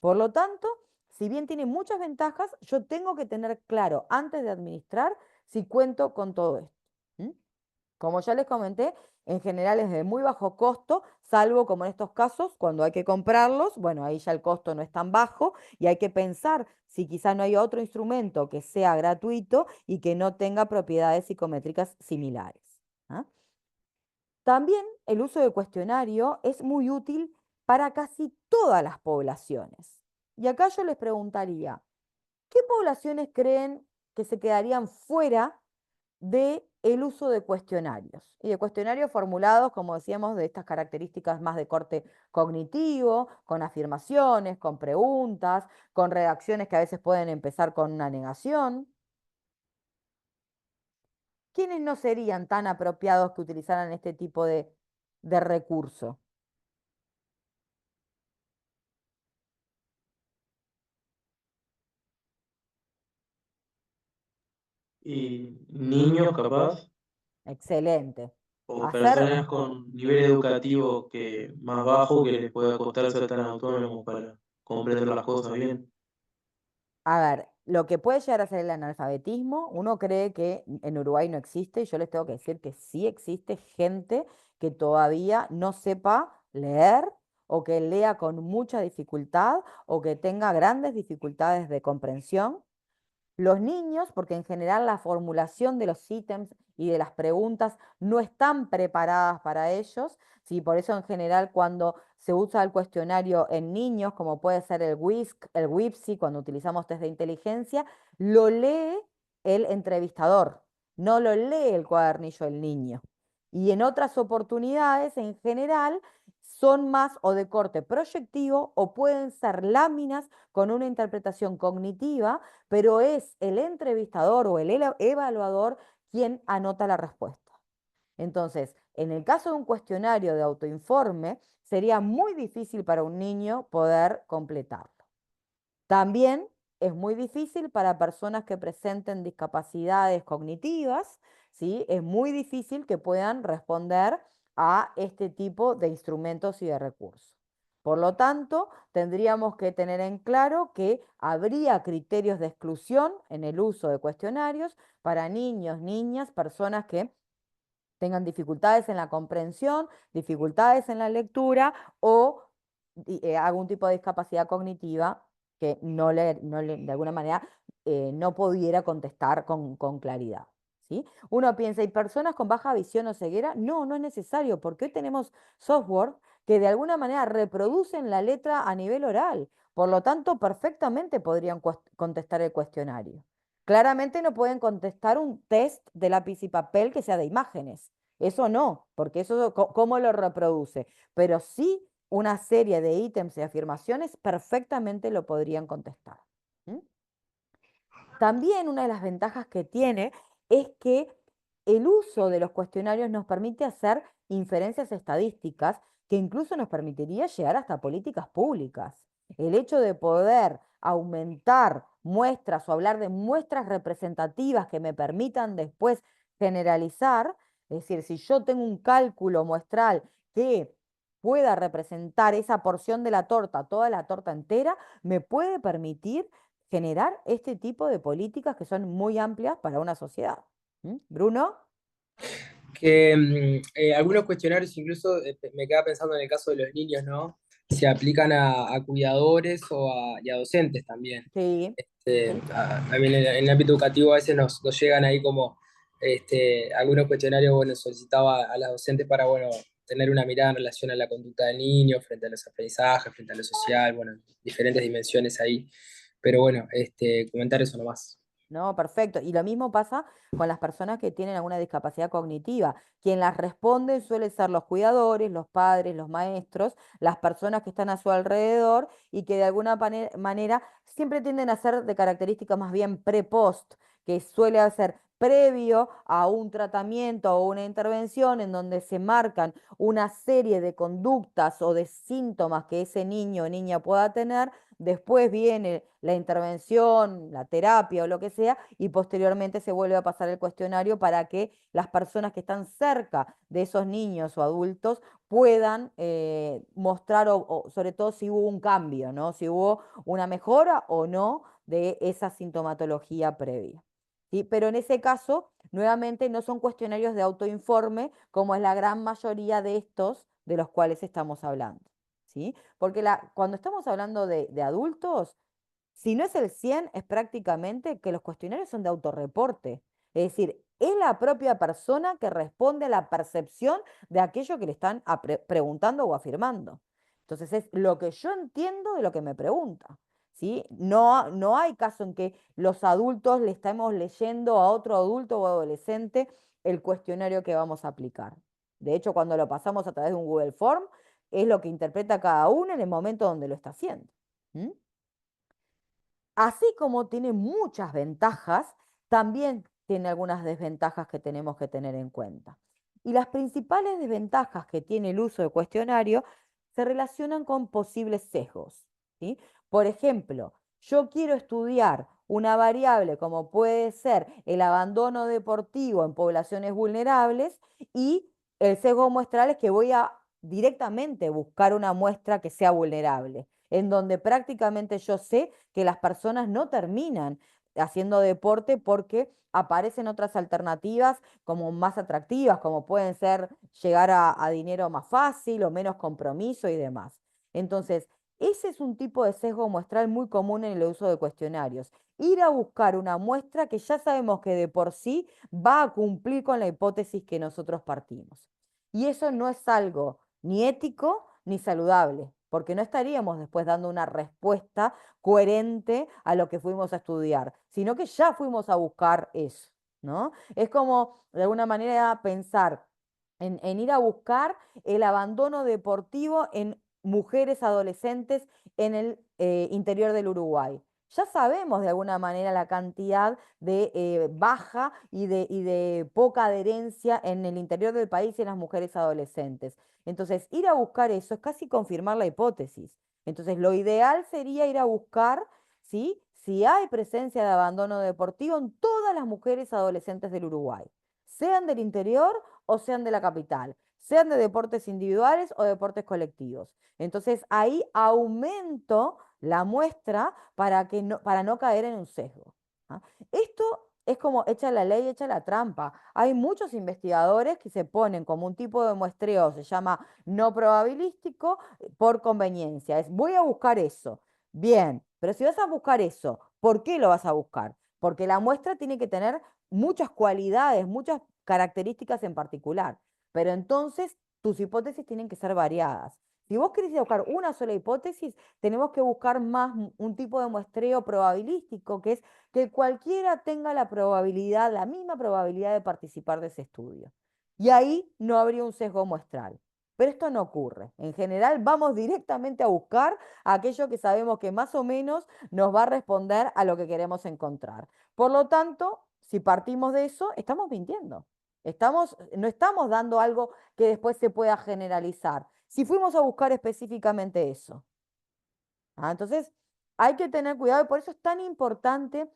Por lo tanto, si bien tiene muchas ventajas, yo tengo que tener claro antes de administrar si cuento con todo esto. ¿Mm? Como ya les comenté, en general es de muy bajo costo, salvo como en estos casos, cuando hay que comprarlos, bueno, ahí ya el costo no es tan bajo y hay que pensar si quizá no hay otro instrumento que sea gratuito y que no tenga propiedades psicométricas similares. ¿Ah? También el uso del cuestionario es muy útil para casi todas las poblaciones. Y acá yo les preguntaría, ¿qué poblaciones creen que se quedarían fuera del uso de cuestionarios? Y de cuestionarios formulados, como decíamos, de estas características más de corte cognitivo, con afirmaciones, con preguntas, con redacciones que a veces pueden empezar con una negación. ¿Quiénes no serían tan apropiados que utilizaran este tipo de recurso? Y niños capaz, Excelente. o Hacer, personas con nivel educativo que más bajo que les pueda costar ser tan autónomos para comprender las cosas bien. a ver, lo que puede llegar a ser el analfabetismo, uno cree que en Uruguay no existe, y yo les tengo que decir que sí existe gente que todavía no sepa leer o que lea con mucha dificultad o que tenga grandes dificultades de comprensión. Los niños, porque en general la formulación de los ítems y de las preguntas no están preparadas para ellos, ¿sí? Por eso en general cuando se usa el cuestionario en niños, como puede ser el WISC, el WIPSI, cuando utilizamos test de inteligencia, lo lee el entrevistador, no lo lee el cuadernillo del niño. Y en otras oportunidades, en general, son más o de corte proyectivo o pueden ser láminas con una interpretación cognitiva, pero es el entrevistador o el evaluador quien anota la respuesta. Entonces, en el caso de un cuestionario de autoinforme, sería muy difícil para un niño poder completarlo. También es muy difícil para personas que presenten discapacidades cognitivas, ¿sí? Es muy difícil que puedan responder a este tipo de instrumentos y de recursos. Por lo tanto, tendríamos que tener en claro que habría criterios de exclusión en el uso de cuestionarios para niños, niñas, personas que tengan dificultades en la comprensión, dificultades en la lectura o algún tipo de discapacidad cognitiva que de alguna manera no pudiera contestar con claridad. ¿Sí? Uno piensa, ¿y personas con baja visión o ceguera? No, no es necesario, porque hoy tenemos software que de alguna manera reproducen la letra a nivel oral. Por lo tanto, perfectamente podrían contestar el cuestionario. Claramente no pueden contestar un test de lápiz y papel que sea de imágenes. Eso no, porque eso, ¿cómo lo reproduce? Pero sí una serie de ítems y afirmaciones perfectamente lo podrían contestar. ¿Mm? También una de las ventajas que tiene es que el uso de los cuestionarios nos permite hacer inferencias estadísticas que incluso nos permitiría llegar hasta políticas públicas. El hecho de poder aumentar muestras o hablar de muestras representativas que me permitan después generalizar, es decir, si yo tengo un cálculo muestral que pueda representar esa porción de la torta, toda la torta entera, me puede permitir generar este tipo de políticas que son muy amplias para una sociedad. ¿Mm? Bruno, Que algunos cuestionarios incluso me queda pensando en el caso de los niños, ¿no? Se aplican a cuidadores y a docentes también. sí, sí. También en el ámbito educativo a veces nos llegan ahí como algunos cuestionarios, bueno, solicitaba a las docentes para, bueno, tener una mirada en relación a la conducta del niño, frente a los aprendizajes, frente a lo social, bueno, diferentes dimensiones ahí. Pero bueno, comentar eso nomás. No, perfecto. Y lo mismo pasa con las personas que tienen alguna discapacidad cognitiva. Quien las responde suele ser los cuidadores, los padres, los maestros, las personas que están a su alrededor y que de alguna manera siempre tienden a ser de características más bien pre-post, que suele ser previo a un tratamiento o una intervención en donde se marcan una serie de conductas o de síntomas que ese niño o niña pueda tener. Después viene la intervención, la terapia o lo que sea, y posteriormente se vuelve a pasar el cuestionario para que las personas que están cerca de esos niños o adultos puedan mostrar, o sobre todo si hubo un cambio, ¿no? Si hubo una mejora o no de esa sintomatología previa. ¿Sí? Pero en ese caso, nuevamente, no son cuestionarios de autoinforme, como es la gran mayoría de estos de los cuales estamos hablando. ¿Sí? Porque cuando estamos hablando de adultos, si no es el 100 es prácticamente que los cuestionarios son de autorreporte. Es decir, es la propia persona que responde a la percepción de aquello que le están preguntando o afirmando. Entonces es lo que yo entiendo de lo que me pregunta. ¿Sí? No hay caso en que los adultos le estemos leyendo a otro adulto o adolescente el cuestionario que vamos a aplicar. De hecho, cuando lo pasamos a través de un Google Form, es lo que interpreta cada uno en el momento donde lo está haciendo. ¿Mm? Así como tiene muchas ventajas, también tiene algunas desventajas que tenemos que tener en cuenta. Y las principales desventajas que tiene el uso de cuestionario se relacionan con posibles sesgos, ¿sí? Por ejemplo, yo quiero estudiar una variable como puede ser el abandono deportivo en poblaciones vulnerables y el sesgo muestral es que voy a directamente buscar una muestra que sea vulnerable, en donde prácticamente yo sé que las personas no terminan haciendo deporte porque aparecen otras alternativas como más atractivas, como pueden ser llegar a dinero más fácil o menos compromiso y demás. Entonces, ese es un tipo de sesgo muestral muy común en el uso de cuestionarios. Ir a buscar una muestra que ya sabemos que de por sí va a cumplir con la hipótesis que nosotros partimos. Y eso no es algo ni ético ni saludable, porque no estaríamos después dando una respuesta coherente a lo que fuimos a estudiar, sino que ya fuimos a buscar eso, ¿no? Es como, de alguna manera, pensar en ir a buscar el abandono deportivo en mujeres adolescentes en el interior del Uruguay. Ya sabemos de alguna manera la cantidad de baja y de poca adherencia en el interior del país y en las mujeres adolescentes. Entonces, ir a buscar eso es casi confirmar la hipótesis. Entonces, lo ideal sería ir a buscar, ¿sí? Si hay presencia de abandono deportivo en todas las mujeres adolescentes del Uruguay, sean del interior o sean de la capital, sean de deportes individuales o deportes colectivos. Entonces, ahí aumento la muestra para no caer en un sesgo. ¿Ah? Esto es como echa la ley, echa la trampa. Hay muchos investigadores que se ponen como un tipo de muestreo, se llama no probabilístico, por conveniencia. Es voy a buscar eso. Bien, pero si vas a buscar eso, ¿por qué lo vas a buscar? Porque la muestra tiene que tener muchas cualidades, muchas características en particular. Pero entonces tus hipótesis tienen que ser variadas. Si vos querés buscar una sola hipótesis, tenemos que buscar más un tipo de muestreo probabilístico, que es que cualquiera tenga la probabilidad, la misma probabilidad de participar de ese estudio. Y ahí no habría un sesgo muestral. Pero esto no ocurre. En general, vamos directamente a buscar aquello que sabemos que más o menos nos va a responder a lo que queremos encontrar. Por lo tanto, si partimos de eso, estamos mintiendo. No estamos dando algo que después se pueda generalizar. Si fuimos a buscar específicamente eso. Entonces, hay que tener cuidado y por eso es tan importante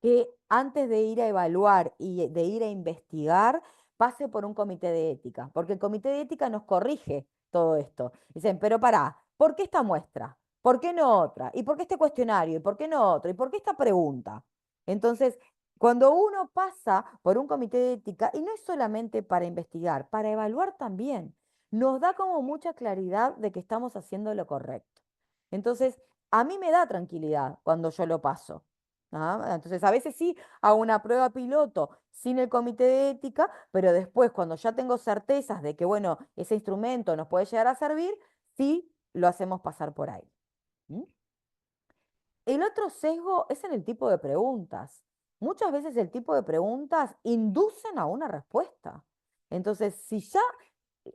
que antes de ir a evaluar y de ir a investigar, pase por un comité de ética, porque el comité de ética nos corrige todo esto. Dicen, pero pará, ¿por qué esta muestra? ¿Por qué no otra? ¿Y por qué este cuestionario? ¿Y por qué no otro? ¿Y por qué esta pregunta? Entonces, cuando uno pasa por un comité de ética, y no es solamente para investigar, para evaluar también, nos da como mucha claridad de que estamos haciendo lo correcto. Entonces, a mí me da tranquilidad cuando yo lo paso. Entonces, a veces sí hago una prueba piloto sin el comité de ética, pero después, cuando ya tengo certezas de que, bueno, ese instrumento nos puede llegar a servir, sí lo hacemos pasar por ahí. ¿Mm? El otro sesgo es en el tipo de preguntas. Muchas veces el tipo de preguntas inducen a una respuesta. Entonces, si ya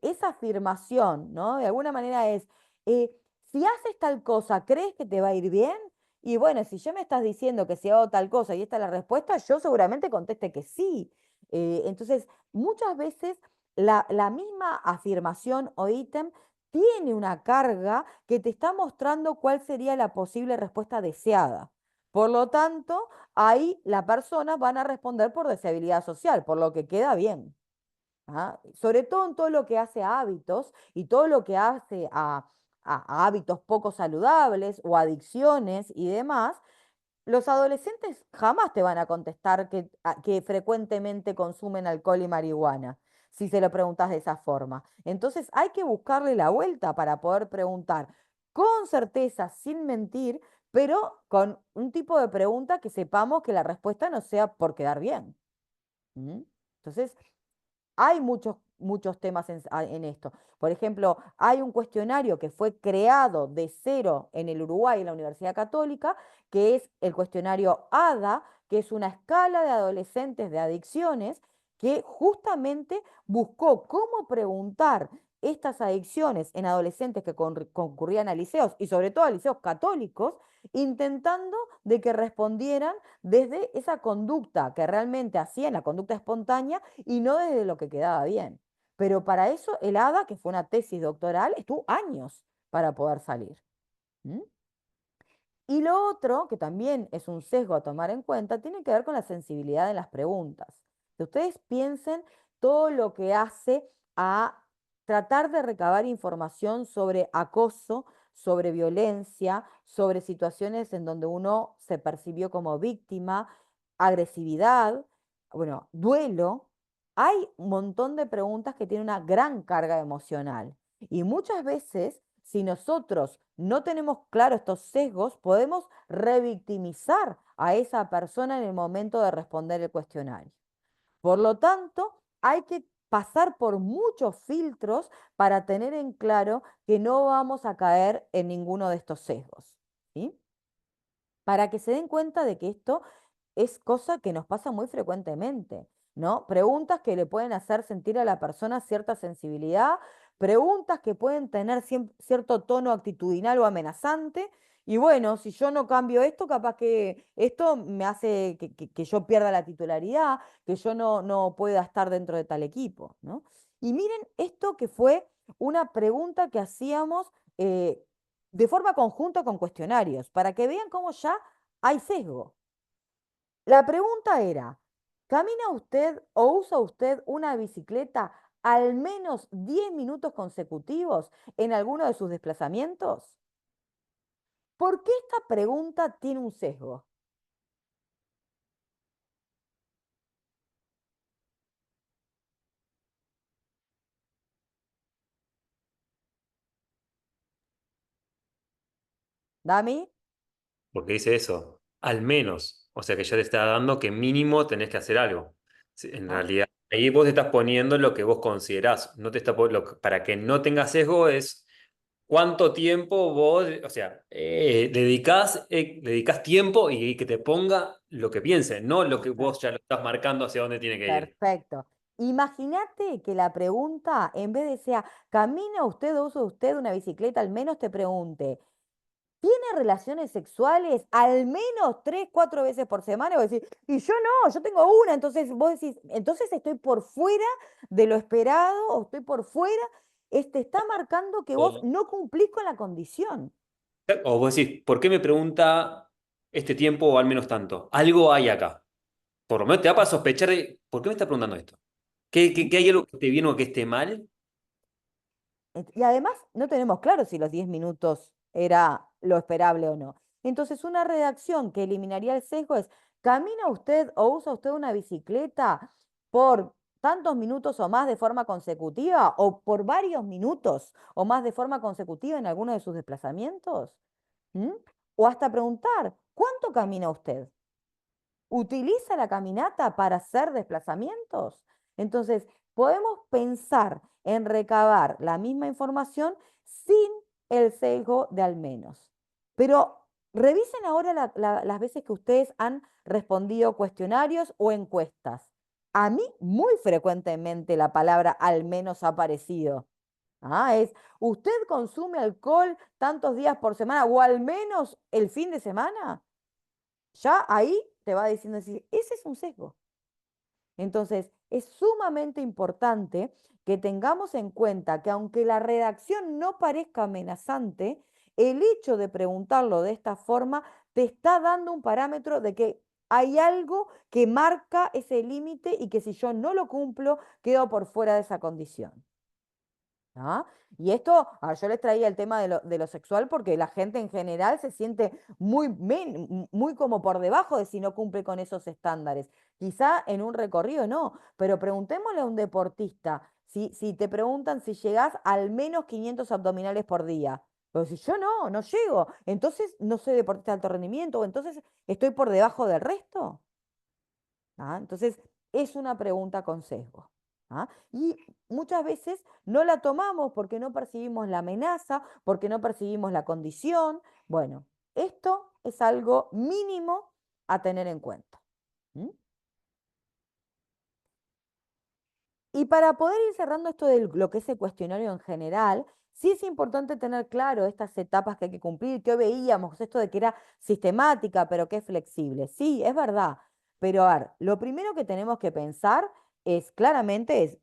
esa afirmación, ¿no? De alguna manera es, si haces tal cosa, ¿crees que te va a ir bien? Y bueno, si ya me estás diciendo que si hago tal cosa y esta es la respuesta, yo seguramente conteste que sí. Entonces, muchas veces la misma afirmación o ítem tiene una carga que te está mostrando cuál sería la posible respuesta deseada. Por lo tanto, ahí las personas van a responder por deseabilidad social, por lo que queda bien. Sobre todo en todo lo que hace a hábitos y todo lo que hace a hábitos poco saludables o adicciones y demás, los adolescentes jamás te van a contestar que frecuentemente consumen alcohol y marihuana, si se lo preguntas de esa forma. Entonces hay que buscarle la vuelta para poder preguntar con certeza, sin mentir, pero con un tipo de pregunta que sepamos que la respuesta no sea por quedar bien. ¿Mm? Entonces, hay muchos temas en esto. Por ejemplo, hay un cuestionario que fue creado de cero en el Uruguay, en la Universidad Católica, que es el cuestionario ADA, que es una escala de adolescentes de adicciones, que justamente buscó cómo preguntar estas adicciones en adolescentes que concurrían a liceos y sobre todo a liceos católicos, intentando de que respondieran desde esa conducta que realmente hacían, la conducta espontánea, y no desde lo que quedaba bien. Pero para eso el ADA, que fue una tesis doctoral, estuvo años para poder salir. ¿Mm? Y lo otro, que también es un sesgo a tomar en cuenta, tiene que ver con la sensibilidad de las preguntas. Que ustedes piensen todo lo que hace a tratar de recabar información sobre acoso, sobre violencia, sobre situaciones en donde uno se percibió como víctima, agresividad, bueno, duelo. Hay un montón de preguntas que tienen una gran carga emocional. Y muchas veces, si nosotros no tenemos claro estos sesgos, podemos revictimizar a esa persona en el momento de responder el cuestionario. Por lo tanto, hay que pasar por muchos filtros para tener en claro que no vamos a caer en ninguno de estos sesgos. ¿Sí? Para que se den cuenta de que esto es cosa que nos pasa muy frecuentemente, ¿no? Preguntas que le pueden hacer sentir a la persona cierta sensibilidad, preguntas que pueden tener cierto tono actitudinal o amenazante. Y bueno, si yo no cambio esto, capaz que esto me hace que yo pierda la titularidad, que yo no pueda estar dentro de tal equipo, ¿no? Y miren esto que fue una pregunta que hacíamos de forma conjunta con cuestionarios, para que vean cómo ya hay sesgo. La pregunta era, ¿camina usted o usa usted una bicicleta al menos 10 minutos consecutivos en alguno de sus desplazamientos? ¿Por qué esta pregunta tiene un sesgo? ¿Dami? Porque dice eso, al menos. O sea que ya te está dando que mínimo tenés que hacer algo. Sí, en ¿No? realidad, ahí vos te estás poniendo lo que vos considerás. No te está, para que no tenga sesgo es cuánto tiempo vos, o sea, dedicás tiempo y que te ponga lo que piense, no lo que vos ya lo estás marcando hacia dónde tiene que ir. Perfecto. Imagínate que la pregunta, en vez de sea, ¿camina usted o usa usted una bicicleta? Al menos te pregunte, ¿tiene relaciones sexuales al menos 3, 4 veces por semana? Y vos decís, y yo no, yo tengo una. Entonces vos decís, entonces estoy por fuera de lo esperado o estoy por fuera. Este está marcando que vos O, no cumplís con la condición. o vos decís, ¿por qué me pregunta este tiempo o al menos tanto? Algo hay acá. Por lo menos te da para sospechar de, ¿por qué me está preguntando esto? ¿Mm? ¿Qué hay algo que esté bien o que esté mal? Y además no tenemos claro si los 10 minutos era lo esperable o no. Entonces, una redacción que eliminaría el sesgo es, ¿camina usted o usa usted una bicicleta por tantos minutos o más de forma consecutiva o por varios minutos o más de forma consecutiva en alguno de sus desplazamientos? ¿Mm? O hasta preguntar, ¿cuánto camina usted? ¿Utiliza la caminata para hacer desplazamientos? Entonces, podemos pensar en recabar la misma información sin el sesgo de al menos. Pero revisen ahora las veces que ustedes han respondido cuestionarios o encuestas. A mí muy frecuentemente la palabra al menos ha aparecido. Es, ¿usted consume alcohol tantos días por semana o al menos el fin de semana? Ya ahí te va diciendo, decir, ese es un sesgo. Entonces, es sumamente importante que tengamos en cuenta que aunque la redacción no parezca amenazante, el hecho de preguntarlo de esta forma te está dando un parámetro de que hay algo que marca ese límite y que si yo no lo cumplo, quedo por fuera de esa condición. ¿Ah? Y esto, yo les traía el tema de lo sexual porque la gente en general se siente muy como por debajo de si no cumple con esos estándares. Quizá en un recorrido no, pero preguntémosle a un deportista, si te preguntan si llegás al menos 500 abdominales por día. Pero si yo no llego, entonces no soy deportista de alto rendimiento o entonces estoy por debajo del resto. Entonces, es una pregunta con sesgo. ¿Ah? Y muchas veces no la tomamos porque no percibimos la amenaza, porque no percibimos la condición. Bueno, esto es algo mínimo a tener en cuenta. ¿Mm? Y para poder ir cerrando esto de lo que es el cuestionario en general, sí es importante tener claro estas etapas que hay que cumplir, que hoy veíamos, esto de que era sistemática, pero que es flexible. Sí, es verdad, pero a ver, lo primero que tenemos que pensar es claramente es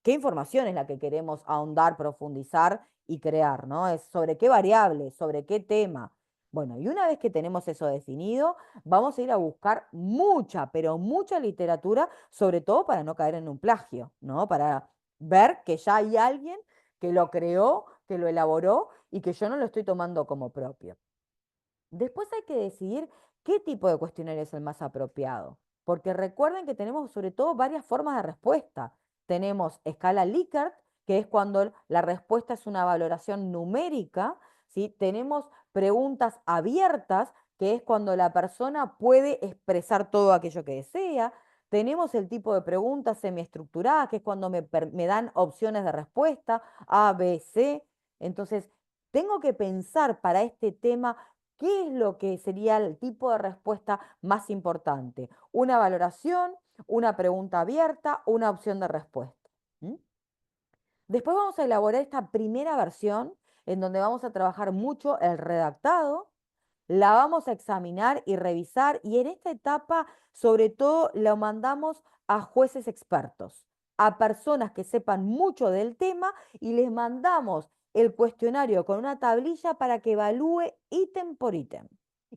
qué información es la que queremos ahondar, profundizar y crear, ¿no? Es sobre qué variable, sobre qué tema. Bueno, y una vez que tenemos eso definido, vamos a ir a buscar mucha, pero mucha literatura, sobre todo para no caer en un plagio, ¿no? Para ver que ya hay alguien que lo creó, que lo elaboró y que yo no lo estoy tomando como propio. Después hay que decidir qué tipo de cuestionario es el más apropiado, porque recuerden que tenemos sobre todo varias formas de respuesta. Tenemos escala Likert, que es cuando la respuesta es una valoración numérica, ¿sí? Tenemos preguntas abiertas, que es cuando la persona puede expresar todo aquello que desea. Tenemos el tipo de preguntas semiestructuradas, que es cuando me dan opciones de respuesta, A, B, C. Entonces, tengo que pensar para este tema qué es lo que sería el tipo de respuesta más importante. Una valoración, una pregunta abierta, una opción de respuesta. ¿Mm? Después vamos a elaborar esta primera versión en donde vamos a trabajar mucho el redactado, la vamos a examinar y revisar y en esta etapa sobre todo lo mandamos a jueces expertos, a personas que sepan mucho del tema y les mandamos el cuestionario con una tablilla para que evalúe ítem por ítem.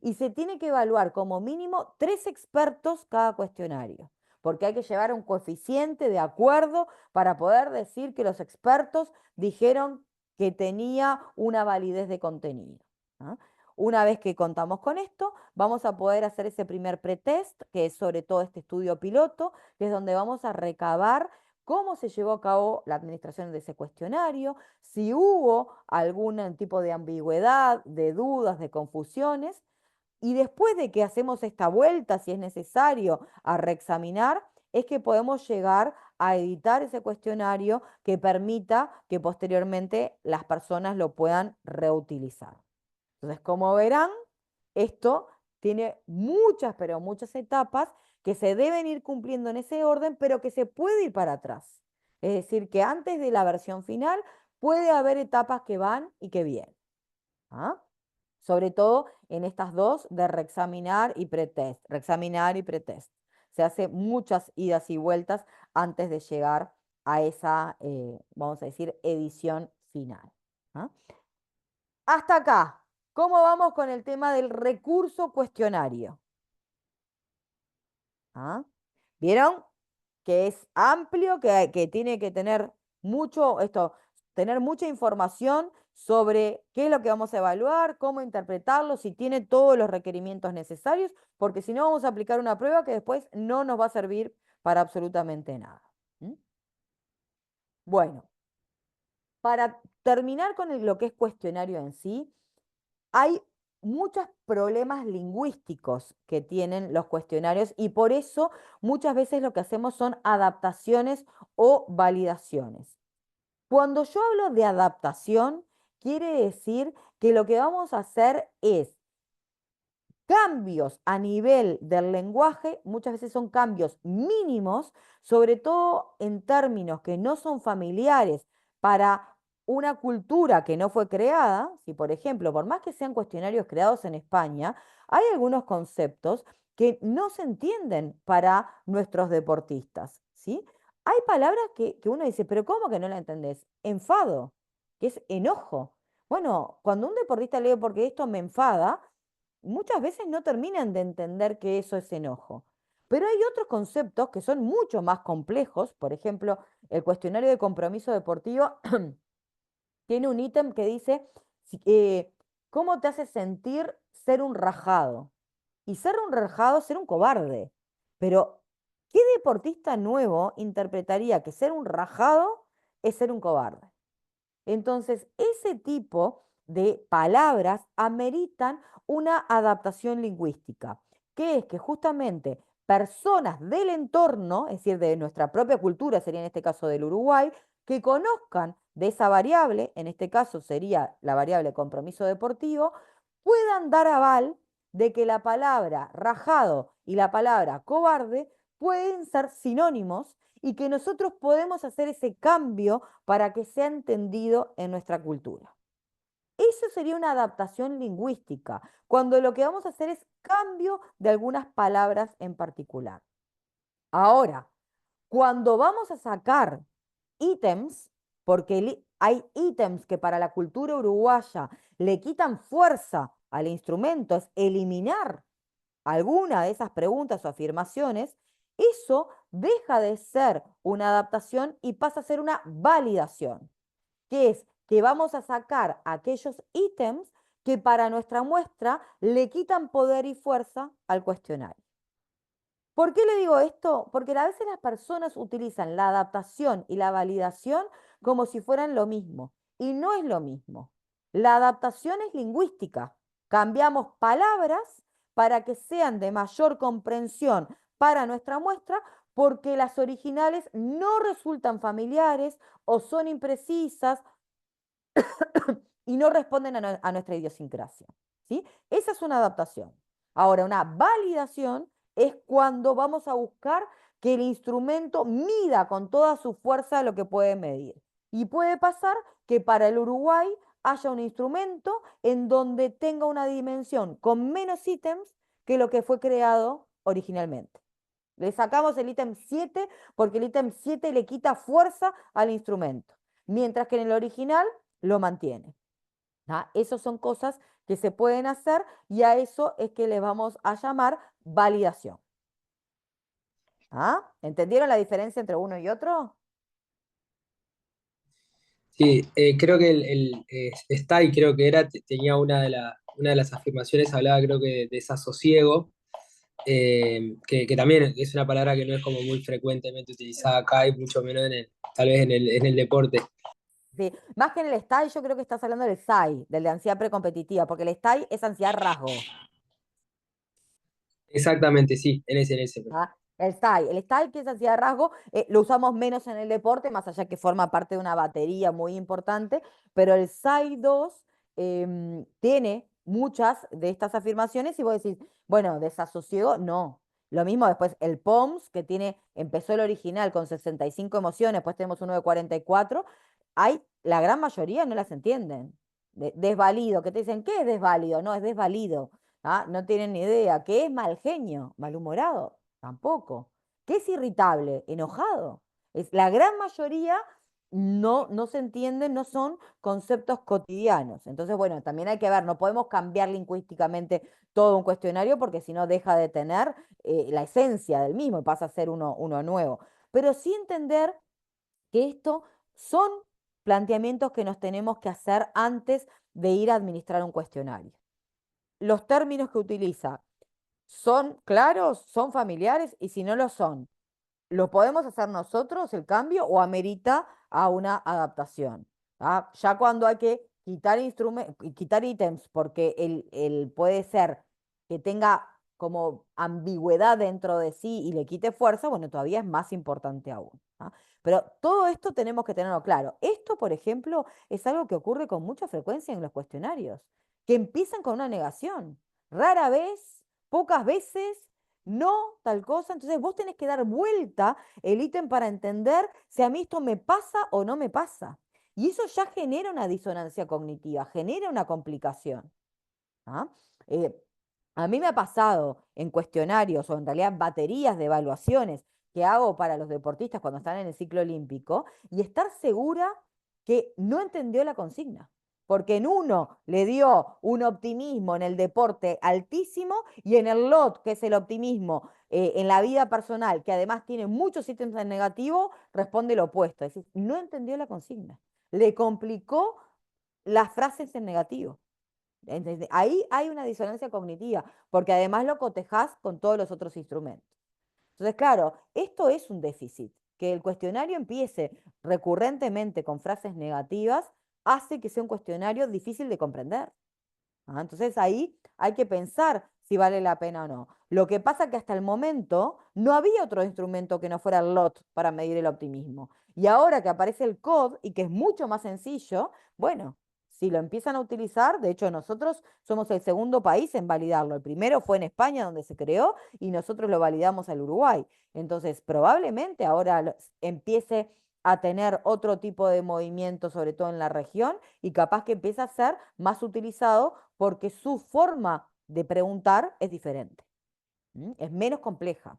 Y se tiene que evaluar como mínimo 3 expertos cada cuestionario, porque hay que llevar un coeficiente de acuerdo para poder decir que los expertos dijeron que tenía una validez de contenido. ¿Ah? Una vez que contamos con esto, vamos a poder hacer ese primer pretest, que es sobre todo este estudio piloto, que es donde vamos a recabar cómo se llevó a cabo la administración de ese cuestionario, si hubo algún tipo de ambigüedad, de dudas, de confusiones, y después de que hacemos esta vuelta, si es necesario, a reexaminar, es que podemos llegar a editar ese cuestionario que permita que posteriormente las personas lo puedan reutilizar. Entonces, como verán, esto tiene muchas, pero muchas etapas que se deben ir cumpliendo en ese orden, pero que se puede ir para atrás. Es decir, que antes de la versión final puede haber etapas que van y que vienen. ¿Ah? Sobre todo en estas dos de reexaminar y pretest. Reexaminar y pretest. Se hace muchas idas y vueltas antes de llegar a esa, vamos a decir, edición final. ¿Ah? Hasta acá, ¿cómo vamos con el tema del recurso cuestionario? ¿Ah? ¿Vieron? Que es amplio, que tiene que tener tener mucha información sobre qué es lo que vamos a evaluar, cómo interpretarlo, si tiene todos los requerimientos necesarios, porque si no vamos a aplicar una prueba que después no nos va a servir para absolutamente nada. ¿Mm? Bueno, para terminar con lo que es cuestionario en sí, hay muchos problemas lingüísticos que tienen los cuestionarios y por eso muchas veces lo que hacemos son adaptaciones o validaciones. Cuando yo hablo de adaptación, quiere decir que lo que vamos a hacer es cambios a nivel del lenguaje, muchas veces son cambios mínimos, sobre todo en términos que no son familiares para una cultura que no fue creada. Si, por ejemplo, por más que sean cuestionarios creados en España, hay algunos conceptos que no se entienden para nuestros deportistas, ¿sí? Hay palabras que uno dice, pero ¿cómo que no la entendés? Enfado, que es enojo. Bueno, cuando un deportista lee porque esto me enfada, muchas veces no terminan de entender que eso es enojo. Pero hay otros conceptos que son mucho más complejos. Por ejemplo, el cuestionario de compromiso deportivo tiene un ítem que dice, ¿cómo te hace sentir ser un rajado? Y ser un rajado es ser un cobarde. Pero, ¿qué deportista nuevo interpretaría que ser un rajado es ser un cobarde? Entonces, ese tipo de palabras ameritan una adaptación lingüística, que es que justamente personas del entorno, es decir, de nuestra propia cultura, sería en este caso del Uruguay, que conozcan de esa variable, en este caso sería la variable compromiso deportivo, puedan dar aval de que la palabra rajado y la palabra cobarde pueden ser sinónimos y que nosotros podemos hacer ese cambio para que sea entendido en nuestra cultura. Eso sería una adaptación lingüística, cuando lo que vamos a hacer es cambio de algunas palabras en particular. Ahora, cuando vamos a sacar ítems, porque hay ítems que para la cultura uruguaya le quitan fuerza al instrumento, es eliminar alguna de esas preguntas o afirmaciones, eso deja de ser una adaptación y pasa a ser una validación, que es que vamos a sacar aquellos ítems que para nuestra muestra le quitan poder y fuerza al cuestionario. ¿Por qué le digo esto? Porque a veces las personas utilizan la adaptación y la validación como si fueran lo mismo, y no es lo mismo. La adaptación es lingüística. Cambiamos palabras para que sean de mayor comprensión para nuestra muestra, porque las originales no resultan familiares o son imprecisas y no responden a nuestra idiosincrasia, ¿sí? Esa es una adaptación. Ahora, una validación es cuando vamos a buscar que el instrumento mida con toda su fuerza lo que puede medir. Y puede pasar que para el Uruguay haya un instrumento en donde tenga una dimensión con menos ítems que lo que fue creado originalmente. Le sacamos el ítem 7 porque el ítem 7 le quita fuerza al instrumento, mientras que en el original lo mantiene. ¿Ah? Esas son cosas que se pueden hacer y a eso es que le vamos a llamar validación. ¿Ah? ¿Entendieron la diferencia entre uno y otro? Sí, creo que Stay, creo que era, tenía una de las afirmaciones, hablaba creo que de desasosiego, que también es una palabra que no es como muy frecuentemente utilizada acá y mucho menos tal vez en el deporte. Sí. Más que en el STAI, yo creo que estás hablando del SAI, del de ansiedad precompetitiva, porque el STAI es ansiedad rasgo. Exactamente, sí, en ese. ¿Ah? El style, que es ansiedad de rasgo, lo usamos menos en el deporte, más allá que forma parte de una batería muy importante, pero el SAI 2 tiene muchas de estas afirmaciones y vos decís, bueno, desasosiego, no. Lo mismo después el POMS, que empezó el original con 65 emociones, después tenemos uno de 44, la gran mayoría no las entienden. Desvalido, que te dicen, ¿qué es desválido? No, es desvalido. ¿Ah? No tienen ni idea. ¿Qué es mal genio? ¿Malhumorado? Tampoco. ¿Qué es irritable? ¿Enojado? La gran mayoría no se entienden, no son conceptos cotidianos. Entonces, bueno, también hay que ver, no podemos cambiar lingüísticamente todo un cuestionario porque si no deja de tener la esencia del mismo y pasa a ser uno nuevo. Pero sí entender que esto son planteamientos que nos tenemos que hacer antes de ir a administrar un cuestionario. Los términos que utiliza son claros, son familiares y si no lo son, ¿lo podemos hacer nosotros el cambio o amerita a una adaptación? ¿Ah? Ya cuando hay que quitar ítems porque puede ser que tenga como ambigüedad dentro de sí y le quite fuerza, bueno, todavía es más importante aún. ¿Ah? Pero todo esto tenemos que tenerlo claro. Esto, por ejemplo, es algo que ocurre con mucha frecuencia en los cuestionarios, que empiezan con una negación. Rara vez, pocas veces, no tal cosa. Entonces vos tenés que dar vuelta el ítem para entender si a mí esto me pasa o no me pasa. Y eso ya genera una disonancia cognitiva, genera una complicación. ¿Ah? Eh, a mí me ha pasado en cuestionarios o en realidad baterías de evaluaciones que hago para los deportistas cuando están en el ciclo olímpico y estar segura que no entendió la consigna. Porque en uno le dio un optimismo en el deporte altísimo y en el LOT, que es el optimismo en la vida personal, que además tiene muchos ítems en negativo, responde lo opuesto. Es decir, no entendió la consigna. Le complicó las frases en negativo. Entonces, ahí hay una disonancia cognitiva, porque además lo cotejás con todos los otros instrumentos. Entonces, claro, esto es un déficit. Que el cuestionario empiece recurrentemente con frases negativas hace que sea un cuestionario difícil de comprender. ¿Ah? Entonces ahí hay que pensar si vale la pena o no. Lo que pasa que hasta el momento no había otro instrumento que no fuera el LOT para medir el optimismo. Y ahora que aparece el COD y que es mucho más sencillo, bueno, si lo empiezan a utilizar, de hecho nosotros somos el segundo país en validarlo. El primero fue en España donde se creó y nosotros lo validamos al Uruguay. Entonces, probablemente ahora empiece a tener otro tipo de movimiento, sobre todo en la región, y capaz que empieza a ser más utilizado porque su forma de preguntar es diferente, es menos compleja.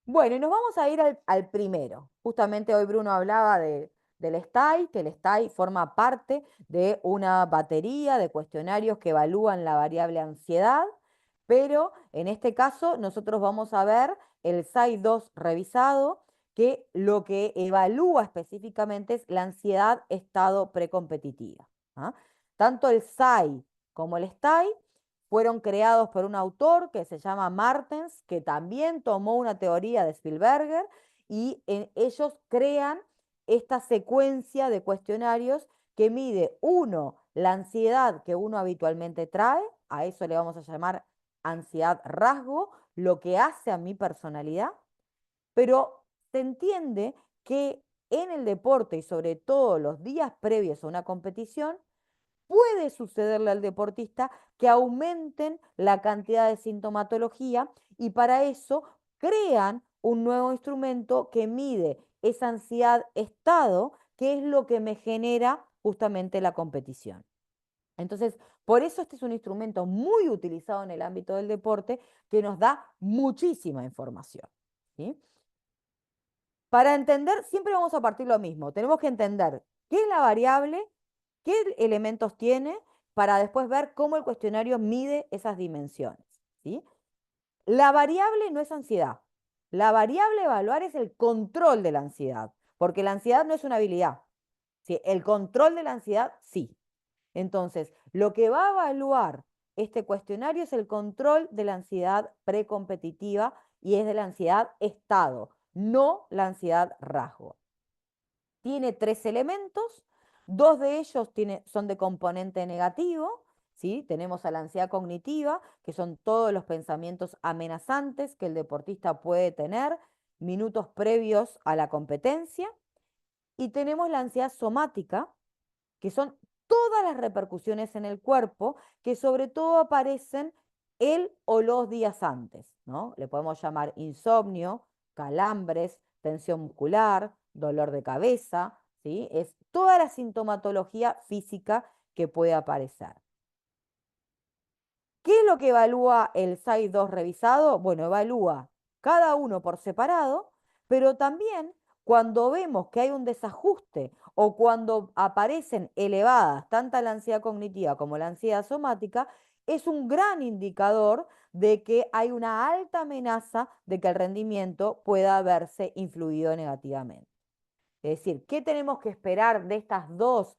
Bueno, y nos vamos a ir al primero. Justamente hoy Bruno hablaba del STAI, que el STAI forma parte de una batería de cuestionarios que evalúan la variable ansiedad, pero en este caso nosotros vamos a ver el SAI-2 revisado, que lo que evalúa específicamente es la ansiedad estado precompetitiva. ¿Ah? Tanto el SAI como el STAI fueron creados por un autor que se llama Martens, que también tomó una teoría de Spielberger, y ellos crean esta secuencia de cuestionarios que mide, uno, la ansiedad que uno habitualmente trae, a eso le vamos a llamar ansiedad rasgo, lo que hace a mi personalidad, pero se entiende que en el deporte y sobre todo los días previos a una competición, puede sucederle al deportista que aumenten la cantidad de sintomatología y para eso crean un nuevo instrumento que mide esa ansiedad estado, que es lo que me genera justamente la competición. Entonces, por eso este es un instrumento muy utilizado en el ámbito del deporte que nos da muchísima información. ¿Sí? Para entender, siempre vamos a partir lo mismo. Tenemos que entender qué es la variable, qué elementos tiene, para después ver cómo el cuestionario mide esas dimensiones. ¿Sí? La variable no es ansiedad. La variable a evaluar es el control de la ansiedad, porque la ansiedad no es una habilidad. ¿Sí? El control de la ansiedad, sí. Entonces, lo que va a evaluar este cuestionario es el control de la ansiedad precompetitiva y es de la ansiedad estado, no la ansiedad rasgo. Tiene 3 elementos, 2 de ellos son de componente negativo, ¿sí? Tenemos a la ansiedad cognitiva, que son todos los pensamientos amenazantes que el deportista puede tener minutos previos a la competencia, y tenemos la ansiedad somática, que son todas las repercusiones en el cuerpo que sobre todo aparecen el o los días antes, ¿no? Le podemos llamar insomnio, calambres, tensión muscular, dolor de cabeza, ¿sí? Es toda la sintomatología física que puede aparecer. ¿Qué es lo que evalúa el SAI-2 revisado? Bueno, evalúa cada uno por separado, pero también cuando vemos que hay un desajuste o cuando aparecen elevadas tanto la ansiedad cognitiva como la ansiedad somática, es un gran indicador de que hay una alta amenaza de que el rendimiento pueda verse influido negativamente. Es decir, ¿qué tenemos que esperar de estas dos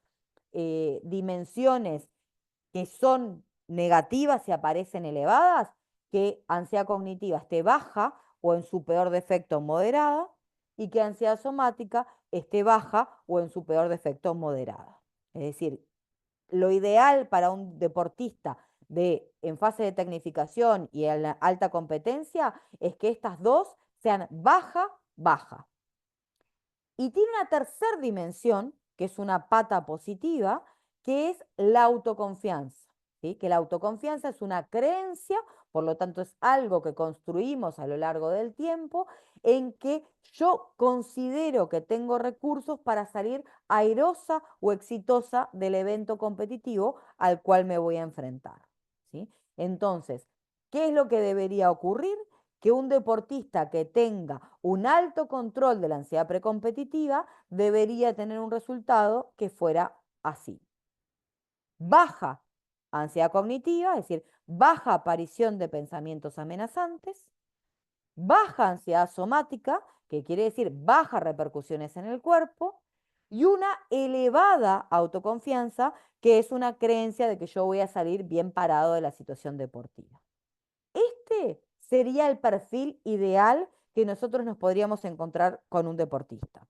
dimensiones que son negativas y aparecen elevadas? Que ansiedad cognitiva esté baja o en su peor defecto moderada, y que ansiedad somática esté baja o en su peor defecto moderada. Es decir, lo ideal para un deportista en fase de tecnificación y en la alta competencia es que estas dos sean baja, baja. Y tiene una tercera dimensión, que es una pata positiva, que es la autoconfianza. ¿Sí? Que la autoconfianza es una creencia, por lo tanto es algo que construimos a lo largo del tiempo, en que yo considero que tengo recursos para salir airosa o exitosa del evento competitivo al cual me voy a enfrentar. ¿Sí? Entonces, ¿qué es lo que debería ocurrir? Que un deportista que tenga un alto control de la ansiedad precompetitiva debería tener un resultado que fuera así. Baja ansiedad cognitiva, es decir, baja aparición de pensamientos amenazantes, baja ansiedad somática, que quiere decir baja repercusiones en el cuerpo, y una elevada autoconfianza, que es una creencia de que yo voy a salir bien parado de la situación deportiva. Este sería el perfil ideal que nosotros nos podríamos encontrar con un deportista.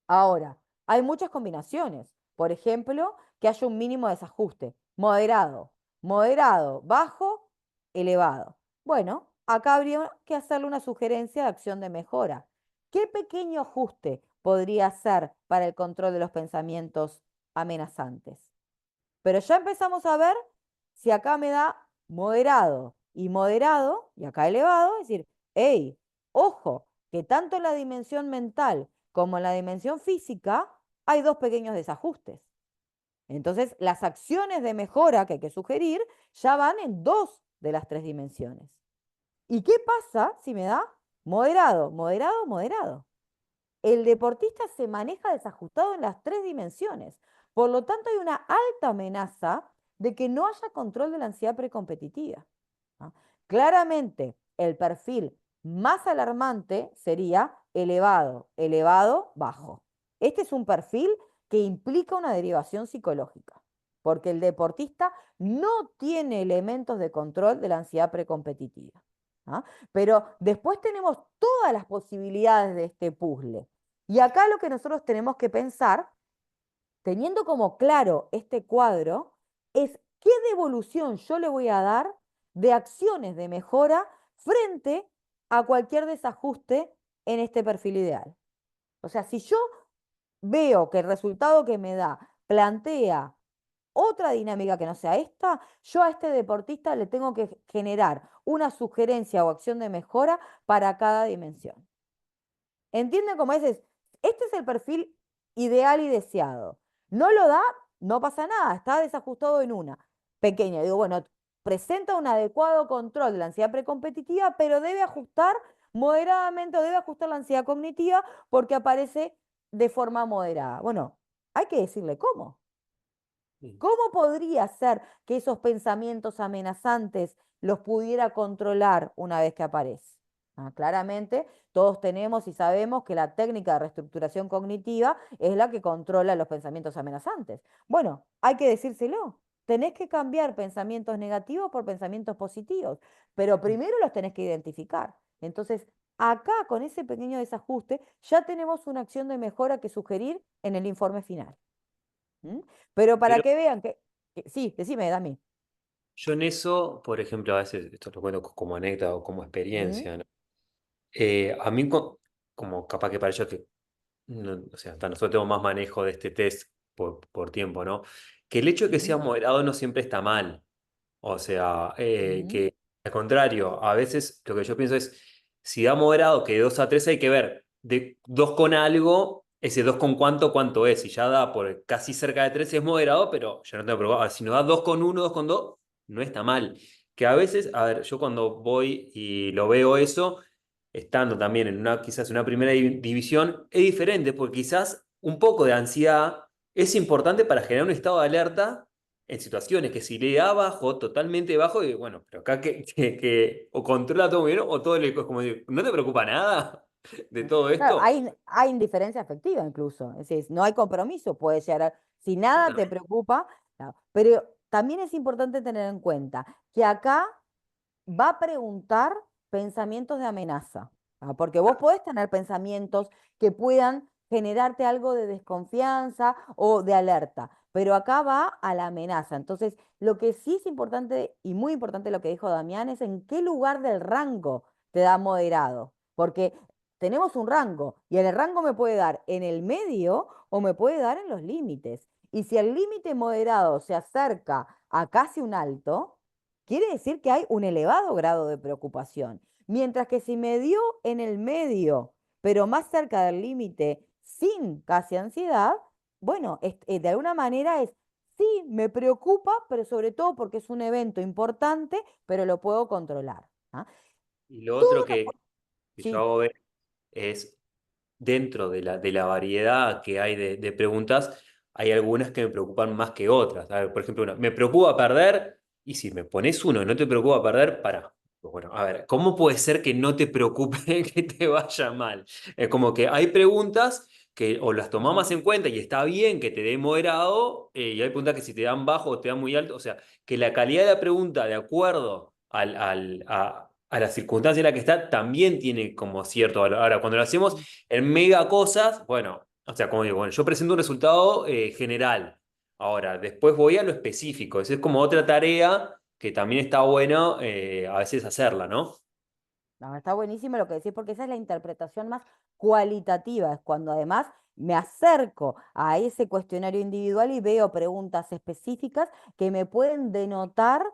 Ahora, hay muchas combinaciones. Por ejemplo, que haya un mínimo desajuste, moderado. moderado, bajo, elevado. Bueno, acá habría que hacerle una sugerencia de acción de mejora. ¿Qué pequeño ajuste podría hacer para el control de los pensamientos amenazantes? Pero ya empezamos a ver si acá me da moderado, y acá elevado, es decir, hey, ojo, que tanto en la dimensión mental como en la dimensión física hay dos pequeños desajustes. Entonces, las acciones de mejora que hay que sugerir ya van en dos de las tres dimensiones. ¿Y qué pasa si me da moderado, moderado, moderado? El deportista se maneja desajustado en las tres dimensiones. Por lo tanto, hay una alta amenaza de que no haya control de la ansiedad precompetitiva. ¿Ah? Claramente, el perfil más alarmante sería elevado, elevado, bajo. Este es un perfil que implica una derivación psicológica, porque el deportista no tiene elementos de control de la ansiedad precompetitiva. ¿Ah? Pero después tenemos todas las posibilidades de este puzzle. Y acá lo que nosotros tenemos que pensar, teniendo como claro este cuadro, es qué devolución yo le voy a dar de acciones de mejora frente a cualquier desajuste en este perfil ideal. O sea, si yo veo que el resultado que me da plantea otra dinámica que no sea esta, yo a este deportista le tengo que generar una sugerencia o acción de mejora para cada dimensión. ¿Entienden cómo es? Este es el perfil ideal y deseado. No lo da, no pasa nada, está desajustado en una pequeña. Digo, bueno, presenta un adecuado control de la ansiedad precompetitiva, pero debe ajustar moderadamente o debe ajustar la ansiedad cognitiva porque aparece de forma moderada. Bueno, hay que decirle cómo. ¿Cómo podría ser que esos pensamientos amenazantes los pudiera controlar una vez que aparece? Claramente, todos tenemos y sabemos que la técnica de reestructuración cognitiva es la que controla los pensamientos amenazantes. Bueno, hay que decírselo. Tenés que cambiar pensamientos negativos por pensamientos positivos, pero primero los tenés que identificar. Entonces, acá con ese pequeño desajuste ya tenemos una acción de mejora que sugerir en el informe final. ¿Mm? Pero para Pero que vean sí, decime, Dami. yo en eso, por ejemplo, a veces, esto lo cuento como anécdota o como ¿Mm? experiencia, ¿no? A mí, como capaz que para ellos, que, o sea, hasta nosotros tenemos más manejo de este test por tiempo, ¿no? Que el hecho de que ¿Mm? sea moderado no siempre está mal. O sea, ¿Mm? que al contrario, a veces lo que yo pienso es, si da moderado que de 2 a 3 hay que ver, de 2 con algo, ese 2 con cuánto es, si ya da por casi cerca de 3 es moderado, pero ya no tengo problema. Ahora, si nos da 2 con uno, 2 con 2 no está mal. Que a veces, a ver, yo cuando voy y lo veo eso, estando también en una, quizás una primera división, es diferente, porque quizás un poco de ansiedad es importante para generar un estado de alerta en situaciones que si le da bajo, totalmente bajo, y bueno, pero acá que o controla todo muy bien o todo le es como, ¿no te preocupa nada de todo Claro, esto? hay indiferencia afectiva incluso. Es decir, no hay compromiso, puede llegar si nada te Exactamente. preocupa. Claro. Pero también es importante tener en cuenta que acá va a preguntar pensamientos de amenaza, porque vos podés tener pensamientos que puedan generarte algo de desconfianza o de alerta, pero acá va a la amenaza. Entonces, lo que sí es importante y muy importante lo que dijo Damián es en qué lugar del rango te da moderado, porque tenemos un rango y el rango me puede dar en el medio o me puede dar en los límites. Y si el límite moderado se acerca a casi un alto, quiere decir que hay un elevado grado de preocupación. Mientras que si me dio en el medio, pero más cerca del límite, sin casi ansiedad, bueno, de alguna manera es, sí, me preocupa, pero sobre todo porque es un evento importante, pero lo puedo controlar. ¿Ah? Y lo Toda otro una que yo sí. hago ver es, dentro de la variedad que hay de preguntas, hay algunas que me preocupan más que otras. A ver, por ejemplo, una, ¿me preocupa perder? Y si me pones uno y no te preocupa perder, para. Pues bueno, a ver, ¿cómo puede ser que no te preocupe que te vaya mal? Es como que hay preguntas que o las tomás más Ujú. en cuenta y está bien que te dé moderado, y hay preguntas que si te dan bajo o te dan muy alto, o sea, que la calidad de la pregunta de acuerdo a la circunstancia en la que está también tiene como cierto valor. Ahora, cuando lo hacemos en mega cosas, bueno, o sea, como digo, bueno, yo presento un resultado general. Ahora, después voy a lo específico. Esa es como otra tarea que también está bueno a veces hacerla, ¿no? No, está buenísimo lo que decís, porque esa es la interpretación más cualitativa, es cuando además me acerco a ese cuestionario individual y veo preguntas específicas que me pueden denotar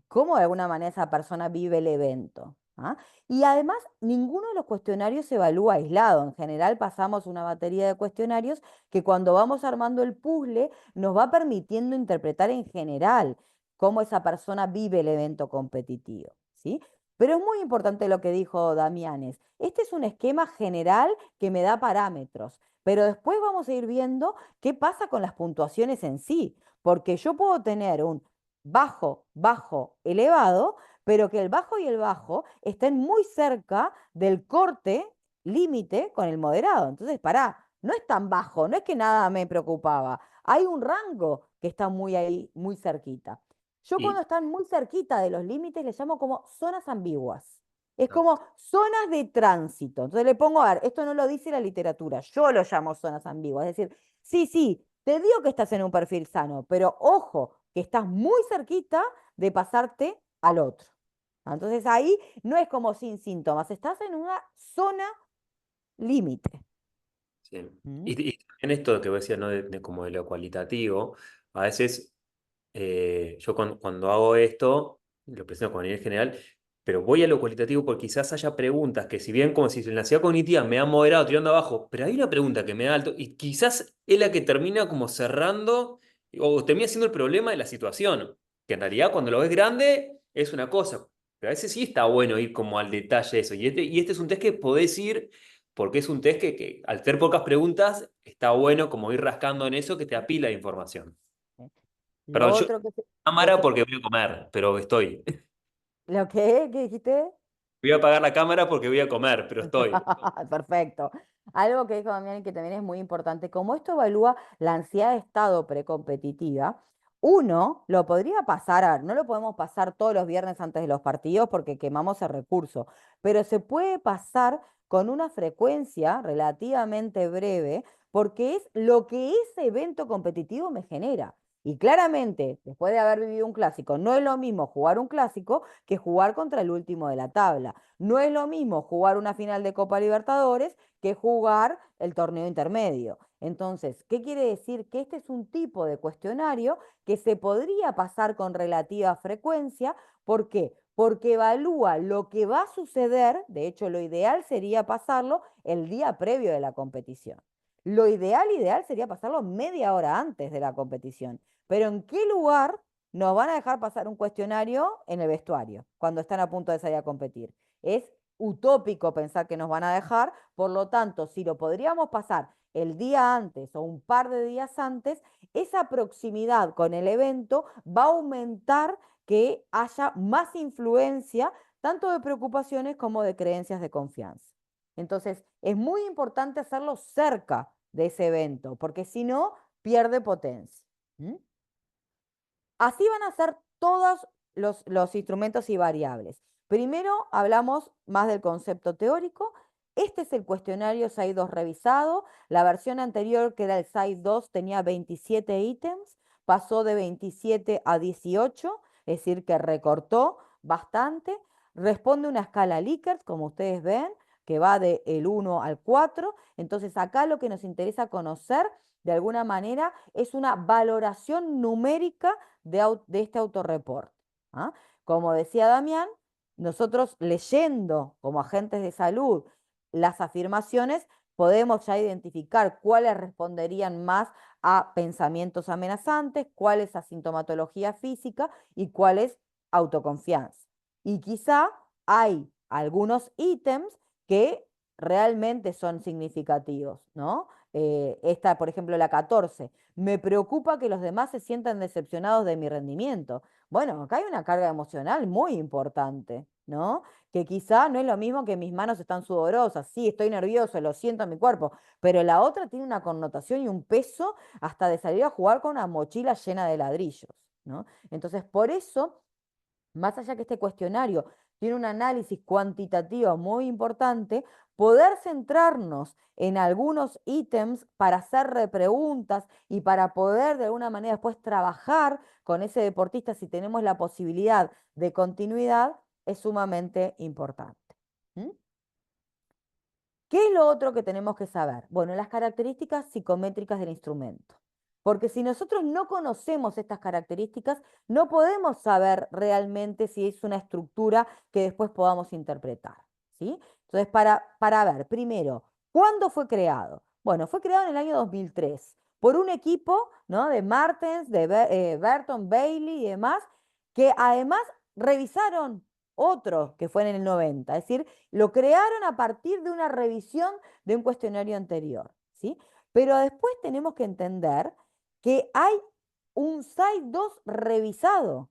cómo de alguna manera esa persona vive el evento. ¿Ah? Y además, ninguno de los cuestionarios se evalúa aislado. En general, pasamos una batería de cuestionarios que cuando vamos armando el puzzle nos va permitiendo interpretar en general cómo esa persona vive el evento competitivo. ¿Sí? Pero es muy importante lo que dijo Damianes. Este es un esquema general que me da parámetros, pero después vamos a ir viendo qué pasa con las puntuaciones en sí, porque yo puedo tener un bajo, bajo, elevado, pero que el bajo y el bajo estén muy cerca del corte límite con el moderado. Entonces, pará, no es tan bajo, no es que nada me preocupaba. Hay un rango que está muy ahí, muy cerquita. Yo cuando Y, están muy cerquita de los límites les llamo como zonas ambiguas. Es no, como zonas de tránsito. Entonces le pongo, a ver, esto no lo dice la literatura, yo lo llamo zonas ambiguas. Es decir, sí, sí, te digo que estás en un perfil sano, pero ojo, que estás muy cerquita de pasarte al otro. Entonces ahí no es como sin síntomas, estás en una zona límite. sí. ¿Mm? Y en esto que vos decías, ¿no? Como de lo cualitativo, a veces yo cuando hago esto, lo presento con nivel general, pero voy a lo cualitativo porque quizás haya preguntas que si bien como si en la ansiedad cognitiva me han moderado tirando abajo, pero hay una pregunta que me da alto y quizás es la que termina como cerrando o termina siendo el problema de la situación, que en realidad cuando lo ves grande es una cosa, pero a veces sí está bueno ir como al detalle de eso. Y este es un test que podés ir porque es un test que al tener pocas preguntas está bueno como ir rascando en eso que te apila de información. ¿Eh? Lo Perdón, yo otro que cámara se porque voy a comer, pero estoy. ¿Lo qué dijiste? Voy a apagar la cámara porque voy a comer, pero estoy. Perfecto. Algo que dijo Damián y que también es muy importante, como esto evalúa la ansiedad de estado precompetitiva, uno lo podría pasar, a ver, no lo podemos pasar todos los viernes antes de los partidos porque quemamos el recurso, pero se puede pasar con una frecuencia relativamente breve porque es lo que ese evento competitivo me genera. Y claramente, después de haber vivido un clásico, no es lo mismo jugar un clásico que jugar contra el último de la tabla. No es lo mismo jugar una final de Copa Libertadores que jugar el torneo intermedio. Entonces, ¿qué quiere decir? Que este es un tipo de cuestionario que se podría pasar con relativa frecuencia. ¿Por qué? Porque evalúa lo que va a suceder, de hecho lo ideal sería pasarlo el día previo de la competición. Lo ideal sería pasarlo media hora antes de la competición. Pero ¿en qué lugar nos van a dejar pasar un cuestionario? En el vestuario, cuando están a punto de salir a competir? Es utópico pensar que nos van a dejar, por lo tanto, si lo podríamos pasar el día antes o un par de días antes, esa proximidad con el evento va a aumentar que haya más influencia tanto de preocupaciones como de creencias de confianza. Entonces, es muy importante hacerlo cerca de ese evento, porque si no, pierde potencia. ¿Mm? Así van a ser todos los instrumentos y variables. Primero hablamos más del concepto teórico. Este es el cuestionario SAI-2 revisado. La versión anterior, que era el SAI-2, tenía 27 ítems, pasó de 27 a 18, es decir, que recortó bastante. Responde una escala Likert, como ustedes ven, que va del 1 al 4. Entonces, acá lo que nos interesa conocer, de alguna manera, es una valoración numérica de este autorreport. ¿Ah? Como decía Damián, nosotros leyendo como agentes de salud las afirmaciones, podemos ya identificar cuáles responderían más a pensamientos amenazantes, cuál es a sintomatología física y cuál es autoconfianza. Y quizá hay algunos ítems que realmente son significativos, ¿no? Esta, por ejemplo, la 14. Me preocupa que los demás se sientan decepcionados de mi rendimiento. Bueno, acá hay una carga emocional muy importante, ¿no? Que quizá no es lo mismo que mis manos están sudorosas, sí, estoy nervioso, lo siento en mi cuerpo, pero la otra tiene una connotación y un peso hasta de salir a jugar con una mochila llena de ladrillos, ¿no? Entonces, por eso, más allá que este cuestionario tiene un análisis cuantitativo muy importante, poder centrarnos en algunos ítems para hacer repreguntas y para poder de alguna manera después trabajar con ese deportista si tenemos la posibilidad de continuidad, es sumamente importante. ¿Mm? ¿Qué es lo otro que tenemos que saber? Bueno, las características psicométricas del instrumento. Porque si nosotros no conocemos estas características, no podemos saber realmente si es una estructura que después podamos interpretar, ¿sí? Entonces, para ver, primero, ¿cuándo fue creado? Bueno, fue creado en el año 2003 por un equipo, ¿no?, de Martens, de Burton, Bailey y demás, que además revisaron otro que fue en el 90, es decir, lo crearon a partir de una revisión de un cuestionario anterior, ¿sí? Pero después tenemos que entender que hay un SAI-2 revisado,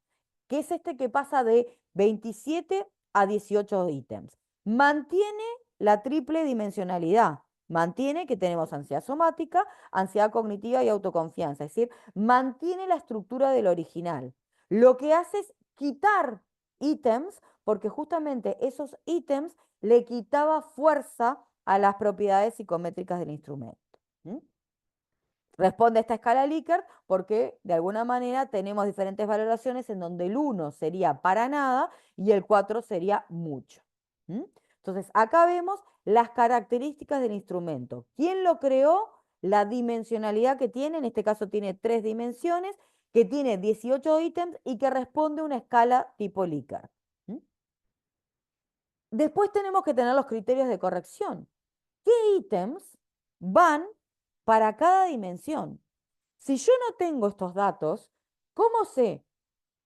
que es este que pasa de 27 a 18 ítems. Mantiene la triple dimensionalidad, mantiene que tenemos ansiedad somática, ansiedad cognitiva y autoconfianza, es decir, mantiene la estructura del original. Lo que hace es quitar ítems porque justamente esos ítems le quitaba fuerza a las propiedades psicométricas del instrumento. ¿Mm? Responde a esta escala Likert porque de alguna manera tenemos diferentes valoraciones en donde el 1 sería para nada y el 4 sería mucho. ¿Mm? Entonces, acá vemos las características del instrumento. ¿Quién lo creó? La dimensionalidad que tiene, en este caso tiene 3 dimensiones, que tiene 18 ítems y que responde a una escala tipo Likert. ¿Mm? Después tenemos que tener los criterios de corrección. ¿Qué ítems van para cada dimensión? Si yo no tengo estos datos, ¿cómo sé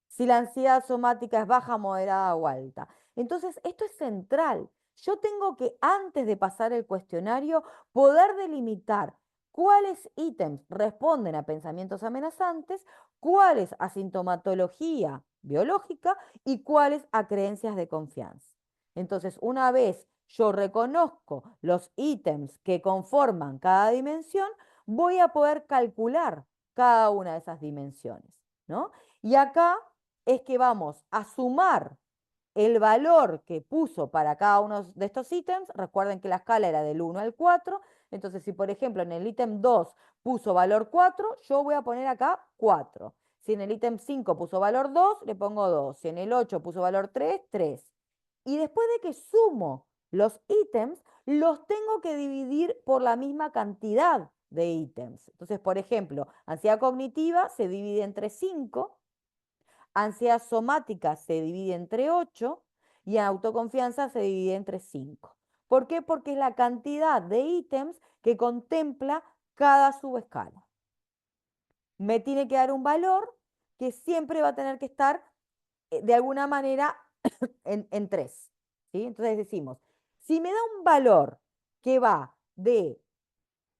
si la ansiedad somática es baja, moderada o alta? Entonces, esto es central. Yo tengo que, antes de pasar el cuestionario, poder delimitar cuáles ítems responden a pensamientos amenazantes, cuáles a sintomatología biológica y cuáles a creencias de confianza. Entonces, una vez yo reconozco los ítems que conforman cada dimensión, voy a poder calcular cada una de esas dimensiones, ¿no? Y acá es que vamos a sumar el valor que puso para cada uno de estos ítems. Recuerden que la escala era del 1 al 4. Entonces, si por ejemplo en el ítem 2 puso valor 4, yo voy a poner acá 4. Si en el ítem 5 puso valor 2, le pongo 2. Si en el 8 puso valor 3, 3. Y después de que sumo los ítems, los tengo que dividir por la misma cantidad de ítems. Entonces, por ejemplo, ansiedad cognitiva se divide entre 5, ansiedad somática se divide entre 8 y autoconfianza se divide entre 5. ¿Por qué? Porque es la cantidad de ítems que contempla cada subescala. Me tiene que dar un valor que siempre va a tener que estar de alguna manera en 3. ¿Sí? Entonces decimos, si me da un valor que va de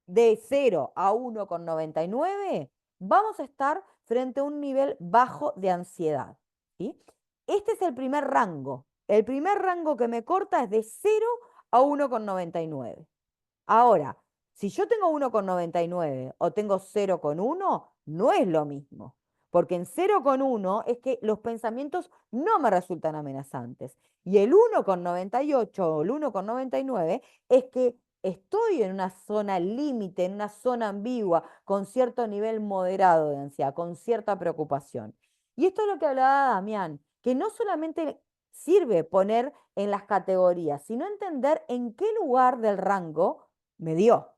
0 a 1,99, vamos a estar frente a un nivel bajo de ansiedad. ¿Sí? Este es el primer rango. El primer rango que me corta es de 0 a 1,99. Ahora, si yo tengo 1,99 o tengo 0,1, no es lo mismo. Porque en 0,1 es que los pensamientos no me resultan amenazantes. Y el 1,98 o el 1,99 es que estoy en una zona límite, en una zona ambigua, con cierto nivel moderado de ansiedad, con cierta preocupación. Y esto es lo que hablaba Damián, que no solamente sirve poner en las categorías, sino entender en qué lugar del rango me dio.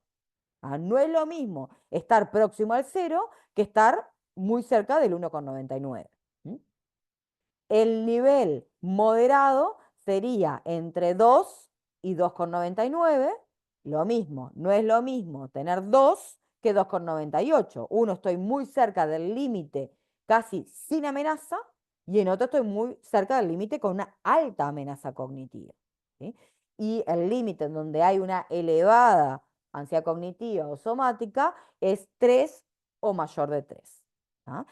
No es lo mismo estar próximo al 0 que estar muy cerca del 1,99. El nivel moderado sería entre 2 y 2,99. Lo mismo, no es lo mismo tener 2 que 2,98. Uno estoy muy cerca del límite casi sin amenaza y en otro estoy muy cerca del límite con una alta amenaza cognitiva. ¿Sí? Y el límite en donde hay una elevada ansiedad cognitiva o somática es 3 o mayor de 3. ¿Ah?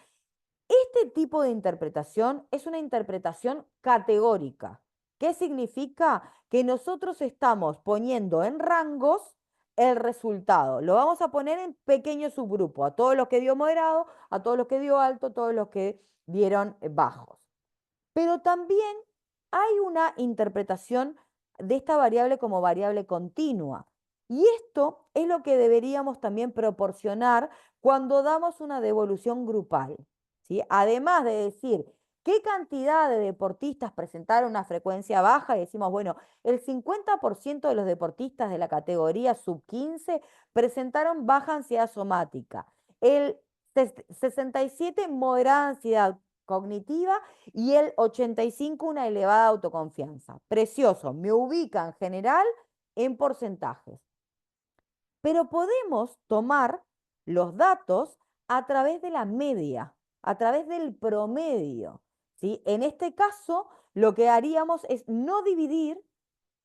Este tipo de interpretación es una interpretación categórica. ¿Qué significa? Que nosotros estamos poniendo en rangos el resultado. Lo vamos a poner en pequeños subgrupos, a todos los que dio moderado, a todos los que dio alto, a todos los que dieron bajos. Pero también hay una interpretación de esta variable como variable continua. Y esto es lo que deberíamos también proporcionar cuando damos una devolución grupal, ¿sí? Además de decir qué cantidad de deportistas presentaron una frecuencia baja, y decimos, bueno, el 50% de los deportistas de la categoría sub-15 presentaron baja ansiedad somática, el 67 moderada ansiedad cognitiva y el 85 una elevada autoconfianza. Precioso, me ubica en general en porcentajes. Pero podemos tomar los datos a través de la media, a través del promedio, ¿sí? En este caso, lo que haríamos es no dividir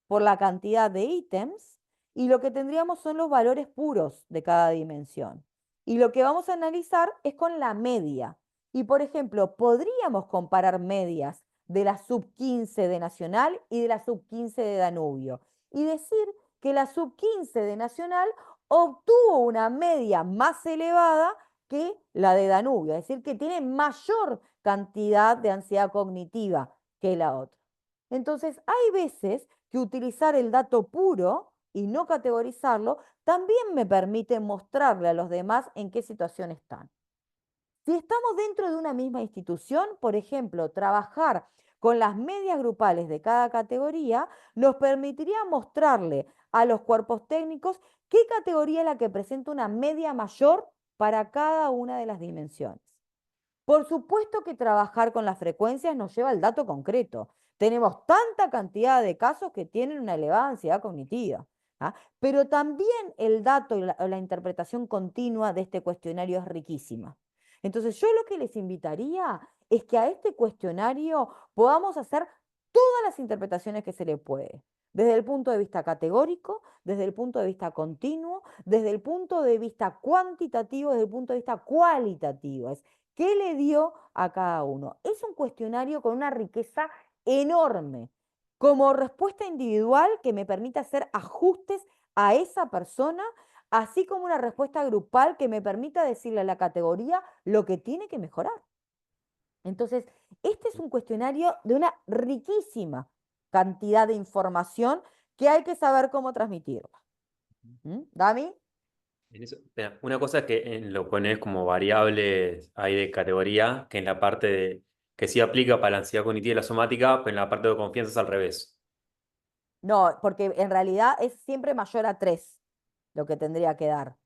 por la cantidad de ítems y lo que tendríamos son los valores puros de cada dimensión. Y lo que vamos a analizar es con la media. Y por ejemplo, podríamos comparar medias de la sub-15 de Nacional y de la sub-15 de Danubio y decir que la sub-15 de Nacional obtuvo una media más elevada que la de Danubio, es decir, que tiene mayor cantidad de ansiedad cognitiva que la otra. Entonces, hay veces que utilizar el dato puro y no categorizarlo también me permite mostrarle a los demás en qué situación están. Si estamos dentro de una misma institución, por ejemplo, trabajar con las medias grupales de cada categoría nos permitiría mostrarle a los cuerpos técnicos qué categoría es la que presenta una media mayor para cada una de las dimensiones. Por supuesto que trabajar con las frecuencias nos lleva al dato concreto. Tenemos tanta cantidad de casos que tienen una elevada ansiedad cognitiva, ¿ah? Pero también el dato y la interpretación continua de este cuestionario es riquísima. Entonces, yo lo que les invitaría es que a este cuestionario podamos hacer todas las interpretaciones que se le puede, desde el punto de vista categórico, desde el punto de vista continuo, desde el punto de vista cuantitativo, desde el punto de vista cualitativo. ¿Qué le dio a cada uno? Es un cuestionario con una riqueza enorme, como respuesta individual que me permite hacer ajustes a esa persona, así como una respuesta grupal que me permita decirle a la categoría lo que tiene que mejorar. Entonces, este es un cuestionario de una riquísima cantidad de información que hay que saber cómo transmitirla. ¿Dami? Mira, una cosa que lo pones como variables ahí de categoría, que en la parte de que sí aplica para la ansiedad cognitiva y la somática, pero en la parte de confianza es al revés. No, porque en realidad es siempre mayor a 3 lo que tendría que dar.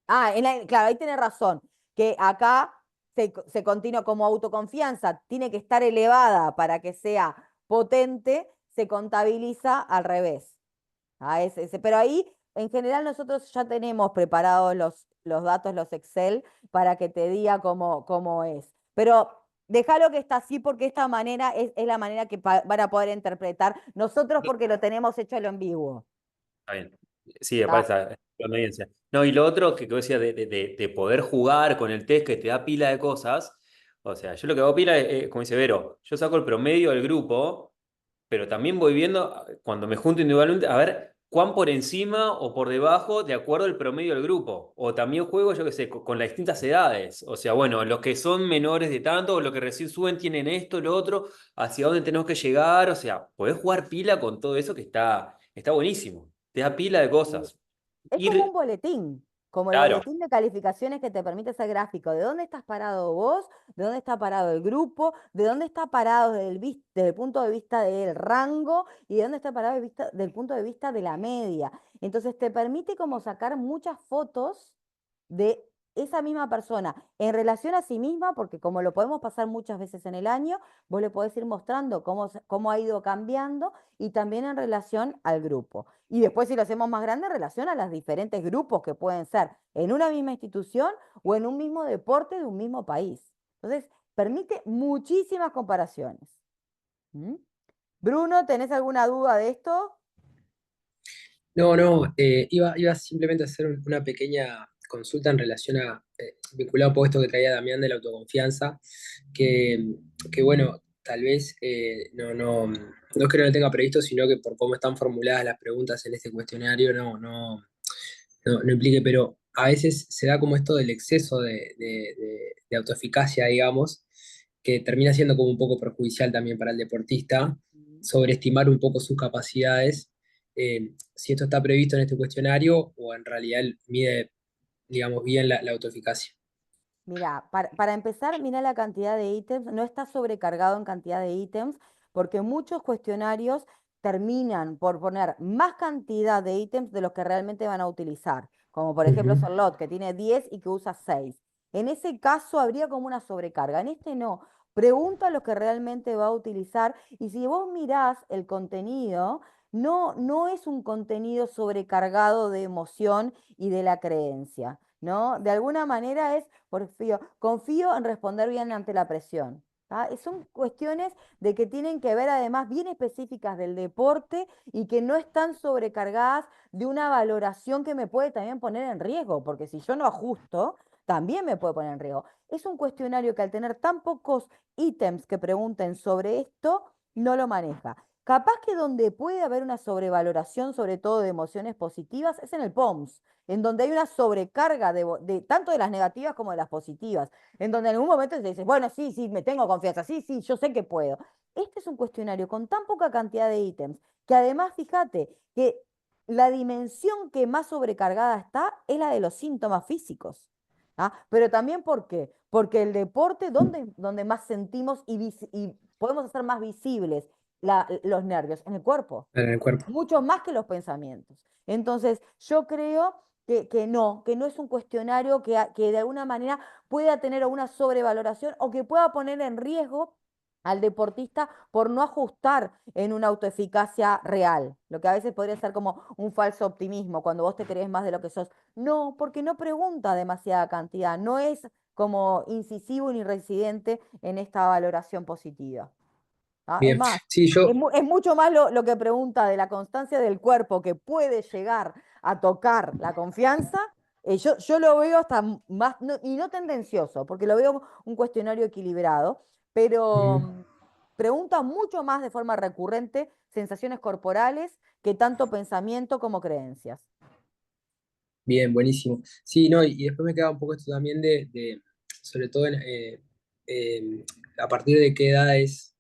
Ah, claro, ahí tiene razón, que acá se continúa como autoconfianza, tiene que estar elevada para que sea potente, se contabiliza al revés. Ah, pero ahí, en general, nosotros ya tenemos preparados los datos, los Excel, para que te diga cómo es. Pero déjalo que está así porque esta manera es la manera que van a poder interpretar nosotros porque lo tenemos hecho a lo ambiguo. Está bien. Sí, ¿Tá? aparte la audiencia. No, y lo otro que decía de poder jugar con el test que te da pila de cosas. O sea, yo lo que hago pila es, como dice Vero, yo saco el promedio del grupo, pero también voy viendo cuando me junto individualmente a ver cuán por encima o por debajo de acuerdo al promedio del grupo. O también juego, yo qué sé, con las distintas edades. O sea, bueno, los que son menores de tanto o los que recién suben tienen esto, lo otro, hacia dónde tenemos que llegar. O sea, podés jugar pila con todo eso que está buenísimo. Te da pila de Sí. cosas. Es como un Ir, boletín, como el claro, boletín de calificaciones que te permite hacer gráfico. ¿De dónde estás parado vos? ¿De dónde está parado el grupo? ¿De dónde está parado desde el punto de vista del rango? ¿Y de dónde está parado desde el punto de vista de la media? Entonces te permite como sacar muchas fotos de esa misma persona en relación a sí misma, porque como lo podemos pasar muchas veces en el año, vos le podés ir mostrando cómo ha ido cambiando y también en relación al grupo. Y después si lo hacemos más grande, en relación a los diferentes grupos que pueden ser en una misma institución o en un mismo deporte de un mismo país. Entonces, permite muchísimas comparaciones. ¿Mm? Bruno, ¿tenés alguna duda de esto? No, iba simplemente a hacer una pequeña consulta en relación vinculado a todo esto que traía Damián de la autoconfianza, que, que bueno, tal vez no es que no lo tenga previsto, sino que por cómo están formuladas las preguntas en este cuestionario no implique, pero a veces se da como esto del exceso de autoeficacia, digamos, que termina siendo como un poco perjudicial también para el deportista. sobreestimar un poco sus capacidades, si esto está previsto en este cuestionario o en realidad él mide, digamos, bien la autoeficacia. Mira, para empezar, mira la cantidad de ítems, no está sobrecargado en cantidad de ítems, porque muchos cuestionarios terminan por poner más cantidad de ítems de los que realmente van a utilizar, como por ejemplo Ujú. Charlotte, que tiene 10 y que usa 6. En ese caso habría como una sobrecarga, en este no. Pregunta lo que realmente va a utilizar y si vos mirás el contenido, no es un contenido sobrecargado de emoción y de la creencia, ¿no? De alguna manera es confío en responder bien ante la presión. ¿Tá? Son cuestiones de que tienen que ver además bien específicas del deporte y que no están sobrecargadas de una valoración que me puede también poner en riesgo, porque si yo no ajusto, también me puede poner en riesgo. Es un cuestionario que al tener tan pocos ítems que pregunten sobre esto, no lo maneja. Capaz que donde puede haber una sobrevaloración, sobre todo de emociones positivas, es en el POMS, en donde hay una sobrecarga tanto de las negativas como de las positivas, en donde en algún momento te dices, bueno, sí, sí, me tengo confianza, sí, sí, yo sé que puedo. Este es un cuestionario con tan poca cantidad de ítems, que además, fíjate, que la dimensión que más sobrecargada está es la de los síntomas físicos. ¿Ah? Pero también, ¿por qué? Porque el deporte, donde más sentimos y podemos hacer más visibles los nervios? En el cuerpo, En el cuerpo. mucho más que los pensamientos. Entonces, yo creo que no es un cuestionario que de alguna manera pueda tener una sobrevaloración o que pueda poner en riesgo al deportista por no ajustar en una autoeficacia real, lo que a veces podría ser como un falso optimismo, cuando vos te crees más de lo que sos. No, porque no pregunta demasiada cantidad, no es como incisivo ni residente en esta valoración positiva. ¿Ah? Es Bien, más, sí, yo, es mucho más lo que pregunta de la constancia del cuerpo que puede llegar a tocar la confianza. Yo lo veo hasta más, y no tendencioso, porque lo veo un cuestionario equilibrado, pero mm, pregunta mucho más de forma recurrente sensaciones corporales que tanto pensamiento como creencias. bien, buenísimo. Sí, no, y después me queda un poco esto también sobre todo eh, a partir de qué edad es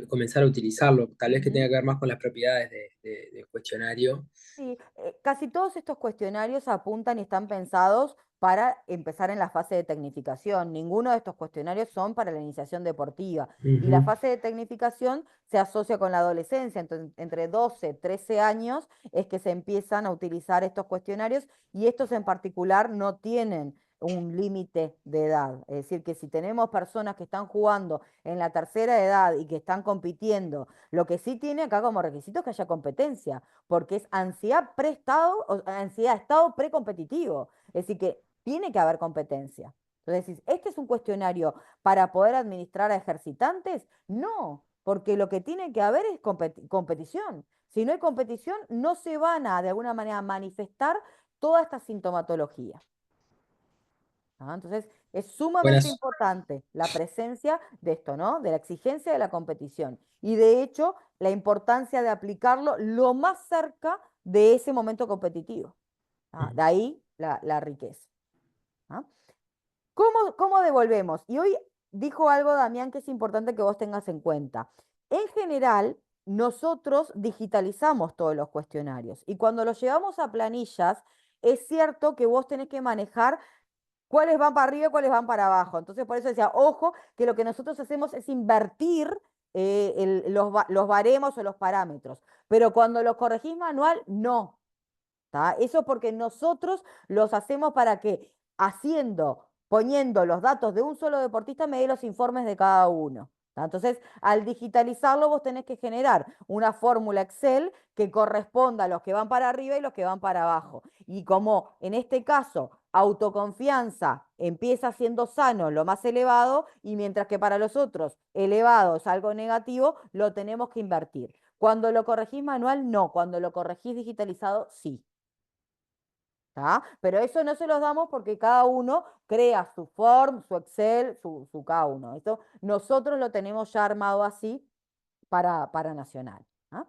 comenzar a utilizarlo, tal vez que Ujú. tenga que ver más con las propiedades del cuestionario. Sí, casi todos estos cuestionarios apuntan y están pensados para empezar en la fase de tecnificación. Ninguno de estos cuestionarios son para la iniciación deportiva. Y la Ujú. fase de tecnificación se asocia con la adolescencia. Entonces, entre 12, 13 años es que se empiezan a utilizar estos cuestionarios y estos en particular no tienen un límite de edad. Es decir, que si tenemos personas que están jugando en la tercera edad y que están compitiendo, lo que sí tiene acá como requisito es que haya competencia porque es ansiedad preestado, o ansiedad estado precompetitivo. Es decir, que tiene que haber competencia. Entonces, decís, ¿este es un cuestionario para poder administrar a ejercitantes? No, porque lo que tiene que haber es competición. Si no hay competición, no se van a, de alguna manera, manifestar toda esta sintomatología. ¿Ah? Entonces, es sumamente Buenas. importante la presencia de esto, ¿no? De la exigencia de la competición. Y de hecho, la importancia de aplicarlo lo más cerca de ese momento competitivo. ¿Ah? De ahí la riqueza. ¿Ah? ¿Cómo devolvemos? Y hoy dijo algo, Damián, que es importante que vos tengas en cuenta. En general, nosotros digitalizamos todos los cuestionarios y cuando los llevamos a planillas, es cierto que vos tenés que manejar cuáles van para arriba y cuáles van para abajo. Entonces, por eso decía, ojo, que lo que nosotros hacemos es invertir los baremos o los parámetros. Pero cuando los corregís manual, no. ¿Tá? Eso es porque nosotros los hacemos para que poniendo los datos de un solo deportista, me dé los informes de cada uno. ¿Tá? Entonces, al digitalizarlo, vos tenés que generar una fórmula Excel que corresponda a los que van para arriba y los que van para abajo. Y como en este caso, autoconfianza empieza siendo sano, lo más elevado, y mientras que para los otros elevado es algo negativo, lo tenemos que invertir. Cuando lo corregís manual, no. Cuando lo corregís digitalizado, sí. ¿Tá? Pero eso no se los damos porque cada uno crea su form, su Excel, su cada uno. Esto nosotros lo tenemos ya armado así para Nacional. ¿Ah?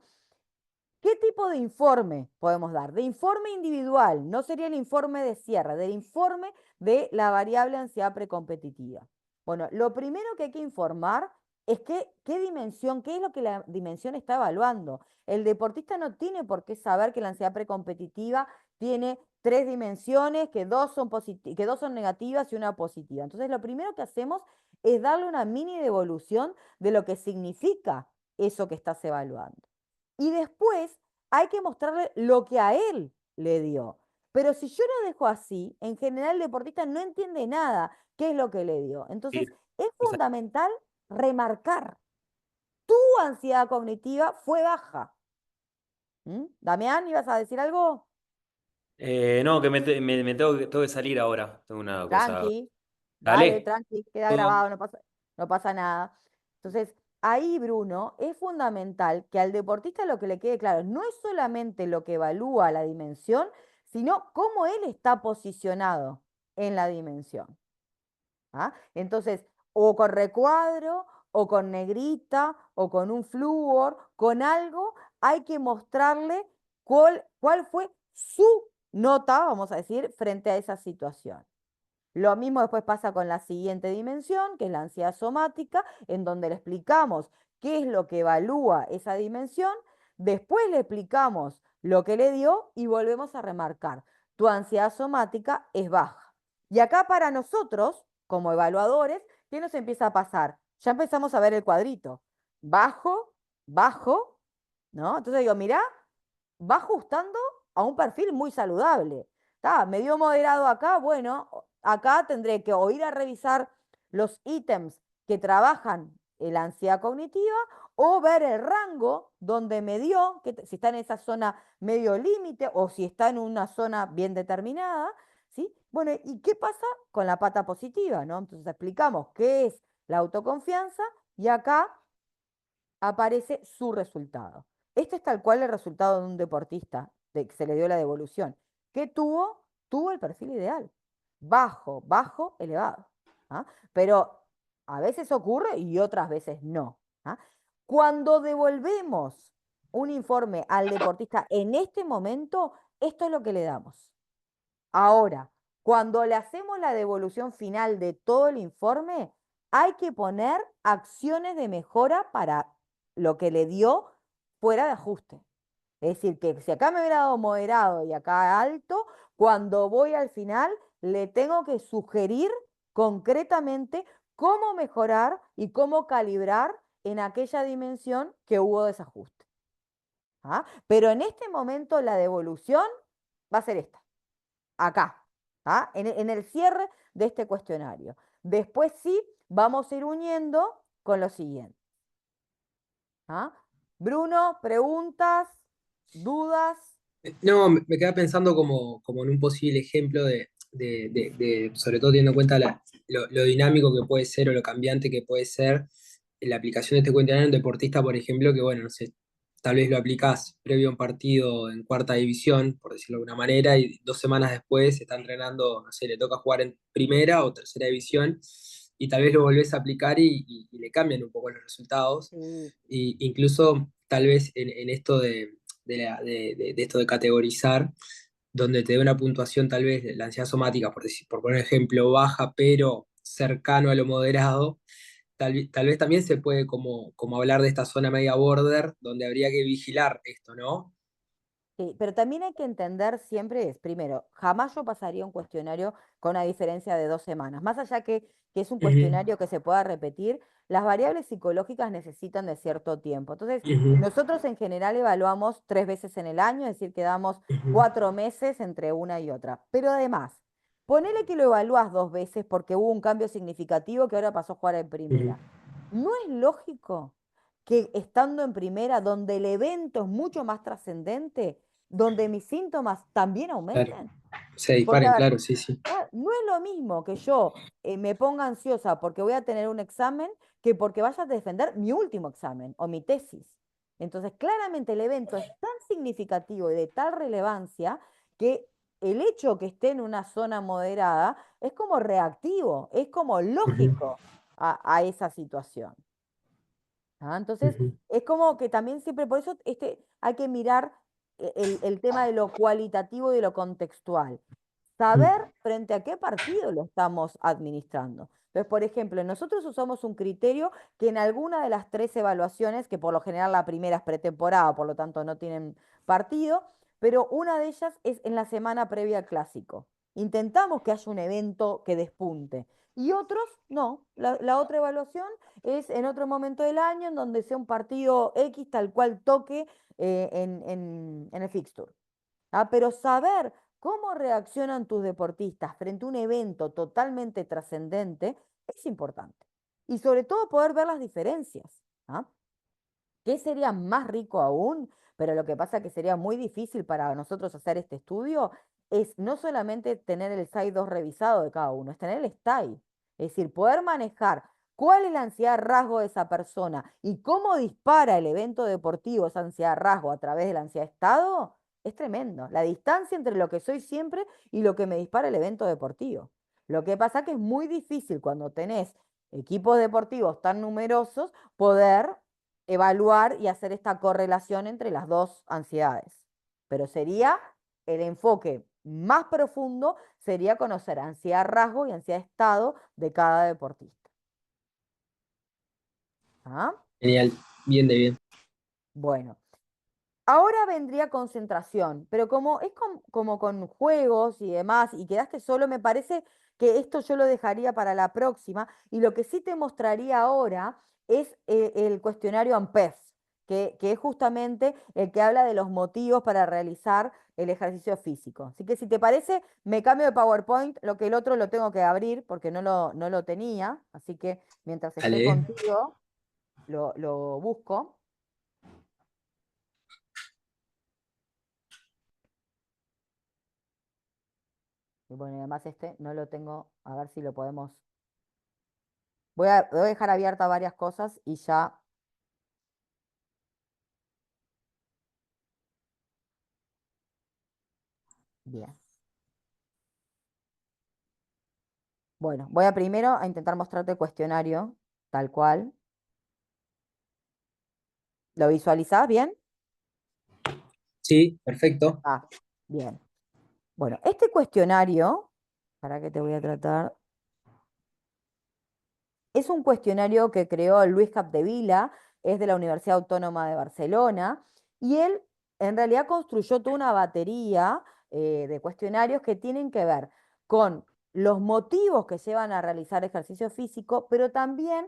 ¿Qué tipo de informe podemos dar? De informe individual, no sería el informe de cierre, del informe de la variable ansiedad precompetitiva. Bueno, lo primero que hay que informar es que, ¿qué dimensión, qué es lo que la dimensión está evaluando? El deportista no tiene por qué saber que la ansiedad precompetitiva tiene 3 dimensiones, que dos son negativas y una positiva. Entonces, lo primero que hacemos es darle una mini devolución de lo que significa eso que estás evaluando. Y después hay que mostrarle lo que a él le dio. Pero si yo lo dejo así, en general el deportista no entiende nada qué es lo que le dio. Entonces, Sí, es exacto. fundamental remarcar, tu ansiedad cognitiva fue baja. Damián, ¿ibas a decir algo? No, que tengo que salir ahora. Tengo una cosa. Tranqui, dale, Dale. tranqui, queda Todo. grabado, no pasa nada. Entonces, ahí, Bruno, es fundamental que al deportista lo que le quede claro no es solamente lo que evalúa la dimensión, sino cómo él está posicionado en la dimensión. ¿Ah? Entonces, o con recuadro, o con negrita, o con un flúor, con algo, hay que mostrarle cuál fue su nota, vamos a decir, frente a esa situación. Lo mismo después pasa con la siguiente dimensión, que es la ansiedad somática, en donde le explicamos qué es lo que evalúa esa dimensión, después le explicamos lo que le dio y volvemos a remarcar, tu ansiedad somática es baja. Y acá para nosotros, como evaluadores, ¿qué nos empieza a pasar? Ya empezamos a ver el cuadrito, bajo, bajo, ¿no? Entonces digo, mirá, va ajustando a un perfil muy saludable. Está medio moderado acá, bueno, acá tendré que o ir a revisar los ítems que trabajan la ansiedad cognitiva o ver el rango donde me dio, si está en esa zona medio límite o si está en una zona bien determinada, ¿sí? Bueno, ¿y qué pasa con la pata positiva, ¿no? Entonces explicamos qué es la autoconfianza y acá aparece su resultado. Este es tal cual el resultado de un deportista, de que se le dio la devolución. ¿Qué tuvo? Tuvo el perfil ideal. Bajo, bajo, elevado. ¿Ah? Pero a veces ocurre y otras veces no. ¿Ah? Cuando devolvemos un informe al deportista en este momento, esto es lo que le damos. Ahora, cuando le hacemos la devolución final de todo el informe, hay que poner acciones de mejora para lo que le dio fuera de ajuste. Es decir, que si acá me hubiera dado moderado y acá alto, cuando voy al final le tengo que sugerir concretamente cómo mejorar y cómo calibrar en aquella dimensión que hubo desajuste. ¿Ah? Pero en este momento la devolución va a ser esta acá, ¿ah? En el cierre de este cuestionario. Después sí, vamos a ir uniendo con lo siguiente. ¿Ah? Bruno, preguntas, dudas. No, me quedaba pensando como en un posible ejemplo sobre todo teniendo en cuenta lo dinámico que puede ser o lo cambiante que puede ser la aplicación de este cuestionario en un deportista, por ejemplo, que bueno, no sé, tal vez lo aplicás previo a un partido en cuarta división, por decirlo de alguna manera, y 2 semanas después está entrenando, no sé, le toca jugar en primera o tercera división, y tal vez lo volvés a aplicar y le cambian un poco los resultados, Sí, y incluso tal vez en esto de esto de categorizar, donde te dé una puntuación tal vez de la ansiedad somática, por poner ejemplo, baja, pero cercano a lo moderado, tal vez también se puede como hablar de esta zona media border, donde habría que vigilar esto, ¿no? sí, pero también hay que entender siempre es, primero, jamás yo pasaría un cuestionario con una diferencia de 2 semanas. Más allá que es un Ujú, cuestionario que se pueda repetir, las variables psicológicas necesitan de cierto tiempo. Entonces, ujú, nosotros en general evaluamos 3 veces en el año, es decir, que damos ujú, 4 meses entre una y otra. Pero además, ponele que lo evalúas 2 veces porque hubo un cambio significativo que ahora pasó a jugar en ujú. primera. ¿No es lógico que estando en primera, donde el evento es mucho más trascendente, donde mis síntomas también Claro, aumenten? se Porque, a disparen, ver, claro, sí, sí. no es lo mismo que yo me ponga ansiosa porque voy a tener un examen que porque vaya a defender mi último examen o mi tesis. Entonces, claramente el evento es tan significativo y de tal relevancia que el hecho que esté en una zona moderada es como reactivo, es como Ujú, lógico a esa situación. ¿Ah? Entonces, ujú, es como que también siempre, por eso hay que mirar el tema de lo cualitativo y de lo contextual. ujú. Saber frente a qué partido lo estamos administrando. Entonces, por ejemplo, nosotros usamos un criterio que en alguna de las 3 evaluaciones, que por lo general la primera es pretemporada, por lo tanto no tienen partido, pero una de ellas es en la semana previa al clásico. Intentamos que haya un evento que despunte. Y otros, no. La otra evaluación es en otro momento del año en donde sea un partido X tal cual toque en el fixture. Pero saber cómo reaccionan tus deportistas frente a un evento totalmente trascendente es importante. Y sobre todo poder ver las diferencias. ¿Ah? ¿Qué sería más rico aún? Pero lo que pasa que sería muy difícil para nosotros hacer este estudio es no solamente tener el SAI-2 revisado de cada uno, es tener el STAI. Es decir, poder manejar cuál es la ansiedad rasgo de esa persona y cómo dispara el evento deportivo esa ansiedad rasgo a través de la ansiedad estado, es tremendo. La distancia entre lo que soy siempre y lo que me dispara el evento deportivo. Lo que pasa que es muy difícil cuando tenés equipos deportivos tan numerosos poder evaluar y hacer esta correlación entre las dos ansiedades. Pero sería el enfoque más profundo, sería conocer ansiedad rasgo y ansiedad estado de cada deportista. ¿Ah? Genial, bien de bien. Bueno, ahora vendría concentración, pero como es como con juegos y demás, y quedaste solo, me parece que esto yo lo dejaría para la próxima, y lo que sí te mostraría ahora es el cuestionario AMPEF, que es justamente el que habla de los motivos para realizar el ejercicio físico. Así que si te parece, me cambio de PowerPoint, lo que el otro lo tengo que abrir porque no lo tenía, así que mientras esté Dale. contigo, lo busco. Y bueno, y además este no lo tengo, a ver si lo podemos. Voy a dejar abiertas varias cosas y ya. Bien. Bueno, voy a primero a intentar mostrarte el cuestionario, tal cual. ¿Lo visualizás bien? Sí, perfecto. Ah, bien. Bueno, este cuestionario, ¿para qué te voy a tratar? Es un cuestionario que creó Luis Capdevila, es de la Universidad Autónoma de Barcelona, y él en realidad construyó toda una batería de cuestionarios que tienen que ver con los motivos que llevan a realizar ejercicio físico, pero también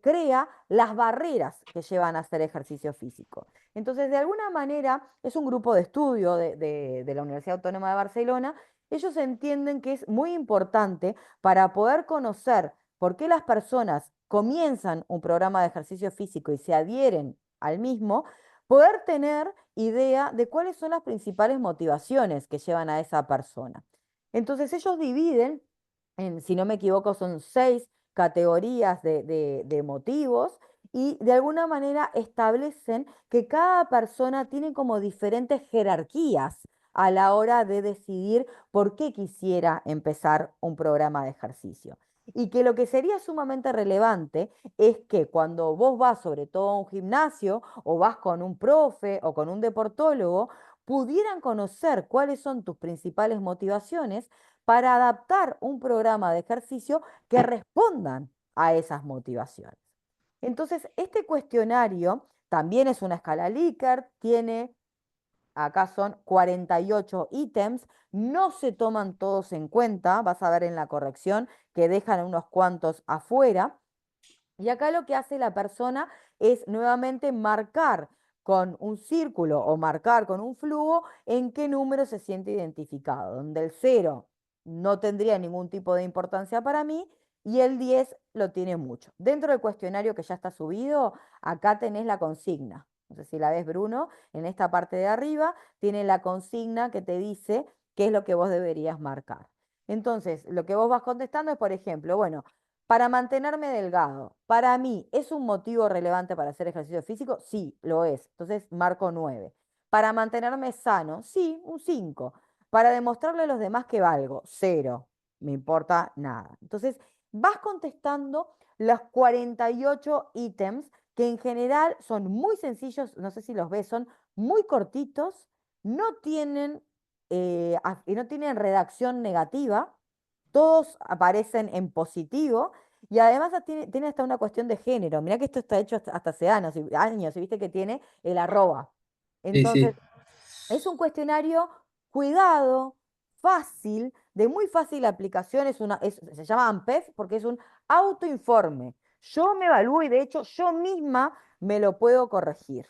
crea las barreras que llevan a hacer ejercicio físico. Entonces, de alguna manera, es un grupo de estudio de la Universidad Autónoma de Barcelona. Ellos entienden que es muy importante para poder conocer por qué las personas comienzan un programa de ejercicio físico y se adhieren al mismo, poder tener idea de cuáles son las principales motivaciones que llevan a esa persona. Entonces ellos dividen, si no me equivoco, son 6 categorías de motivos y de alguna manera establecen que cada persona tiene como diferentes jerarquías a la hora de decidir por qué quisiera empezar un programa de ejercicio. Y que lo que sería sumamente relevante es que cuando vos vas sobre todo a un gimnasio o vas con un profe o con un deportólogo, pudieran conocer cuáles son tus principales motivaciones para adaptar un programa de ejercicio que respondan a esas motivaciones. Entonces, este cuestionario también es una escala Likert, tiene, acá son 48 ítems, no se toman todos en cuenta, vas a ver en la corrección que dejan unos cuantos afuera. Y acá lo que hace la persona es nuevamente marcar con un círculo o marcar con un flujo en qué número se siente identificado, donde el 0 no tendría ningún tipo de importancia para mí y el 10 lo tiene mucho. Dentro del cuestionario que ya está subido, acá tenés la consigna. No sé si la ves, Bruno, en esta parte de arriba tiene la consigna que te dice qué es lo que vos deberías marcar. Entonces, lo que vos vas contestando es, por ejemplo, bueno, para mantenerme delgado, ¿para mí es un motivo relevante para hacer ejercicio físico? Sí, lo es. Entonces marco 9. Para mantenerme sano, sí, un 5. Para demostrarle a los demás que valgo, 0. Me importa nada. Entonces vas contestando los 48 ítems que en general son muy sencillos, no sé si los ves, son muy cortitos, no tienen redacción negativa, todos aparecen en positivo y además tiene hasta una cuestión de género. Mirá que esto está hecho hasta hace años, y viste que tiene el arroba. Sí, sí. Entonces, es un cuestionario cuidado, fácil, de muy fácil aplicación, se llama AMPEF porque es un autoinforme. Yo me evalúo y de hecho yo misma me lo puedo corregir.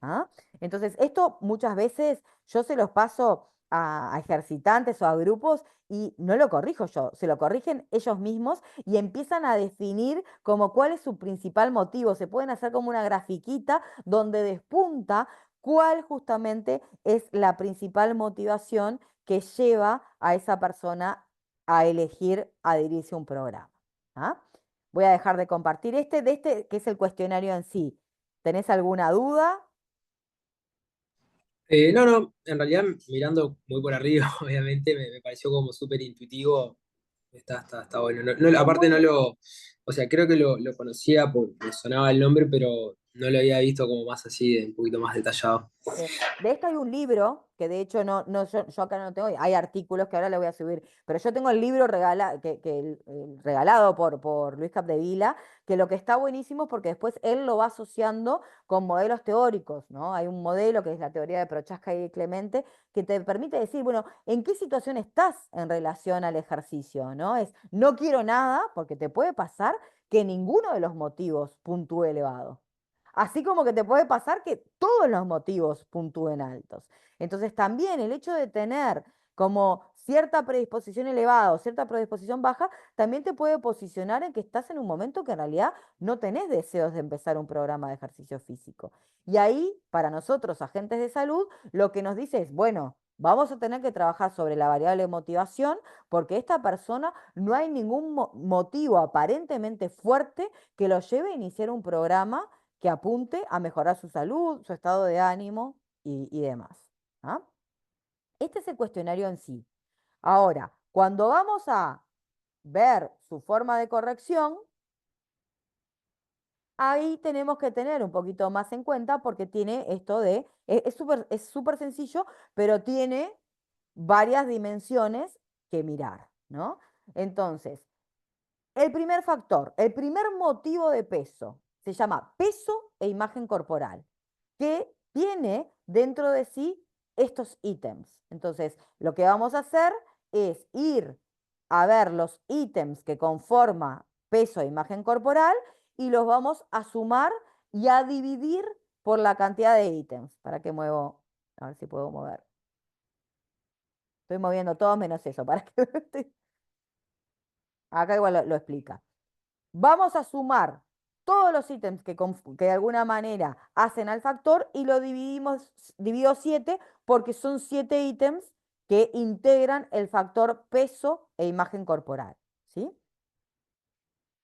¿Ah? Entonces, esto muchas veces yo se los paso a ejercitantes o a grupos y no lo corrijo yo, se lo corrigen ellos mismos y empiezan a definir como cuál es su principal motivo. Se pueden hacer como una grafiquita donde despunta cuál justamente es la principal motivación que lleva a esa persona a elegir adherirse a un programa. ¿Ah? Voy a dejar de compartir que es el cuestionario en sí. ¿Tenés alguna duda? No, no, en realidad mirando muy por arriba, obviamente, me pareció como súper intuitivo. Está bueno. Es Aparte no muy, lo, o sea, creo que lo conocía porque me sonaba el nombre, pero no lo había visto como más así, un poquito más detallado. De esto hay un libro, que de hecho yo acá no tengo, hay artículos que ahora le voy a subir, pero yo tengo el libro regalado por Luis Capdevila, que lo que está buenísimo es porque después él lo va asociando con modelos teóricos, ¿no? Hay un modelo que es la teoría de Prochaska y Clemente, que te permite decir, bueno, ¿en qué situación estás en relación al ejercicio, ¿no? No quiero nada, porque te puede pasar que ninguno de los motivos puntúe elevado. Así como que te puede pasar que todos los motivos puntúen altos. Entonces también el hecho de tener como cierta predisposición elevada o cierta predisposición baja, también te puede posicionar en que estás en un momento que en realidad no tenés deseos de empezar un programa de ejercicio físico. Y ahí, para nosotros, agentes de salud, lo que nos dice es, bueno, vamos a tener que trabajar sobre la variable motivación porque esta persona no hay ningún motivo aparentemente fuerte que lo lleve a iniciar un programa que apunte a mejorar su salud, su estado de ánimo y demás. ¿Ah? Este es el cuestionario en sí. Ahora, cuando vamos a ver su forma de corrección, ahí tenemos que tener un poquito más en cuenta porque tiene esto de, es súper sencillo, pero tiene varias dimensiones que mirar, ¿no? Entonces, el primer factor, el primer motivo de peso, se llama peso e imagen corporal, que tiene dentro de sí estos ítems. Entonces, lo que vamos a hacer es ir a ver los ítems que conforman peso e imagen corporal y los vamos a sumar y a dividir por la cantidad de ítems. ¿Para qué muevo? A ver si puedo mover. Estoy moviendo todo menos eso. Para que... Acá igual lo explica. Vamos a sumar todos los ítems que de alguna manera hacen al factor y lo divido 7 porque son 7 ítems que integran el factor peso e imagen corporal. ¿Sí?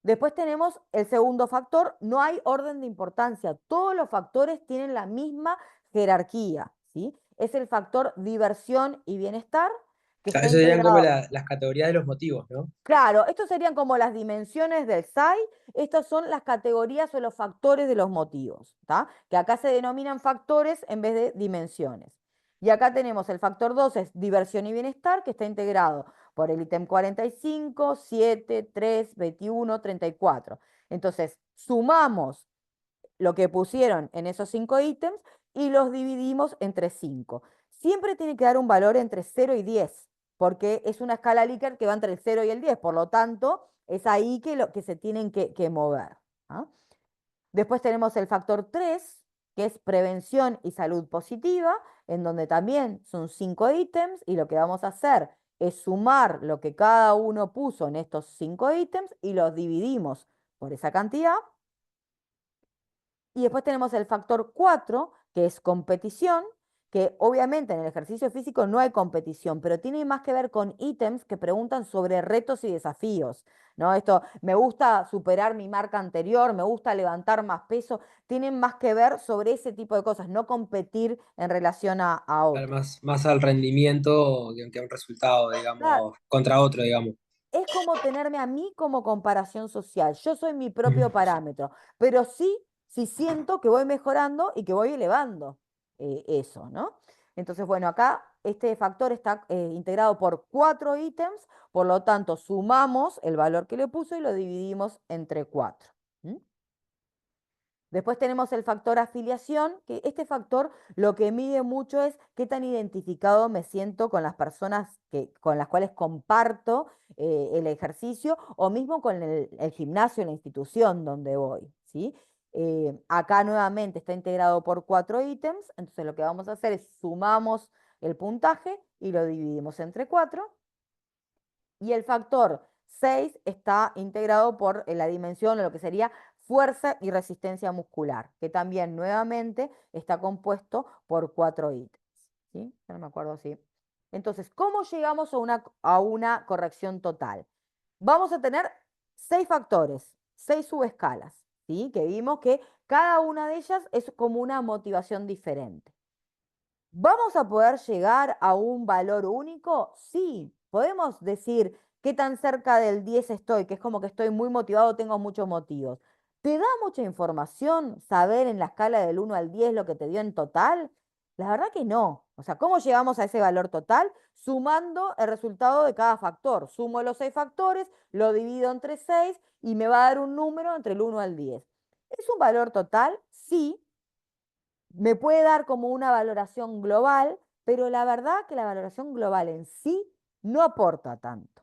Después tenemos el segundo factor, no hay orden de importancia, todos los factores tienen la misma jerarquía. ¿Sí? Es el factor diversión y bienestar que O sea, está eso serían como integrado. las categorías de los motivos, ¿no? Claro, estos serían como las dimensiones del SAI, estas son las categorías o los factores de los motivos, ¿tá? Que acá se denominan factores en vez de dimensiones. Y acá tenemos el factor 2, es diversión y bienestar, que está integrado por el ítem 45, 7, 3, 21, 34. Entonces, sumamos lo que pusieron en esos 5 ítems y los dividimos entre 5. Siempre tiene que dar un valor entre 0 y 10, porque es una escala Likert que va entre el 0 y el 10, por lo tanto, es ahí que se tienen que mover. ¿Ah? Después tenemos el factor 3, que es prevención y salud positiva, en donde también son 5 ítems y lo que vamos a hacer es sumar lo que cada uno puso en estos 5 ítems y los dividimos por esa cantidad. Y después tenemos el factor 4, que es competición, que obviamente en el ejercicio físico no hay competición, pero tiene más que ver con ítems que preguntan sobre retos y desafíos, ¿no? Esto, me gusta superar mi marca anterior, me gusta levantar más peso, tienen más que ver sobre ese tipo de cosas, no competir en relación a otros. Más al rendimiento que a un resultado, Claro, digamos, contra otro, digamos. es como tenerme a mí como comparación social. Yo soy mi Mm. propio parámetro, pero sí siento que voy mejorando y que voy elevando eso, ¿no? Entonces, bueno, acá este factor está integrado por 4 ítems, por lo tanto, sumamos el valor que le puso y lo dividimos entre 4. Después tenemos el factor afiliación, que este factor lo que mide mucho es qué tan identificado me siento con las personas con las cuales comparto el ejercicio o mismo con el gimnasio, la institución donde voy, ¿sí? Acá nuevamente está integrado por 4 ítems, entonces lo que vamos a hacer es sumamos el puntaje y lo dividimos entre 4. Y el factor 6 está integrado por la dimensión o lo que sería fuerza y resistencia muscular, que también nuevamente está compuesto por 4 ítems. ¿Sí? Ya no me acuerdo si. Entonces, ¿cómo llegamos a una corrección total? Vamos a tener 6 factores, 6 subescalas, ¿sí? Que vimos que cada una de ellas es como una motivación diferente. ¿Vamos a poder llegar a un valor único? Sí, podemos decir qué tan cerca del 10 estoy, que es como que estoy muy motivado, tengo muchos motivos. ¿Te da mucha información saber en la escala del 1 al 10 lo que te dio en total? La verdad que no. O sea, ¿cómo llegamos a ese valor total? Sumando el resultado de cada factor. Sumo los 6 factores, lo divido entre 6 y me va a dar un número entre el 1 al 10. ¿Es un valor total? Sí. Me puede dar como una valoración global, pero la verdad que la valoración global en sí no aporta tanto.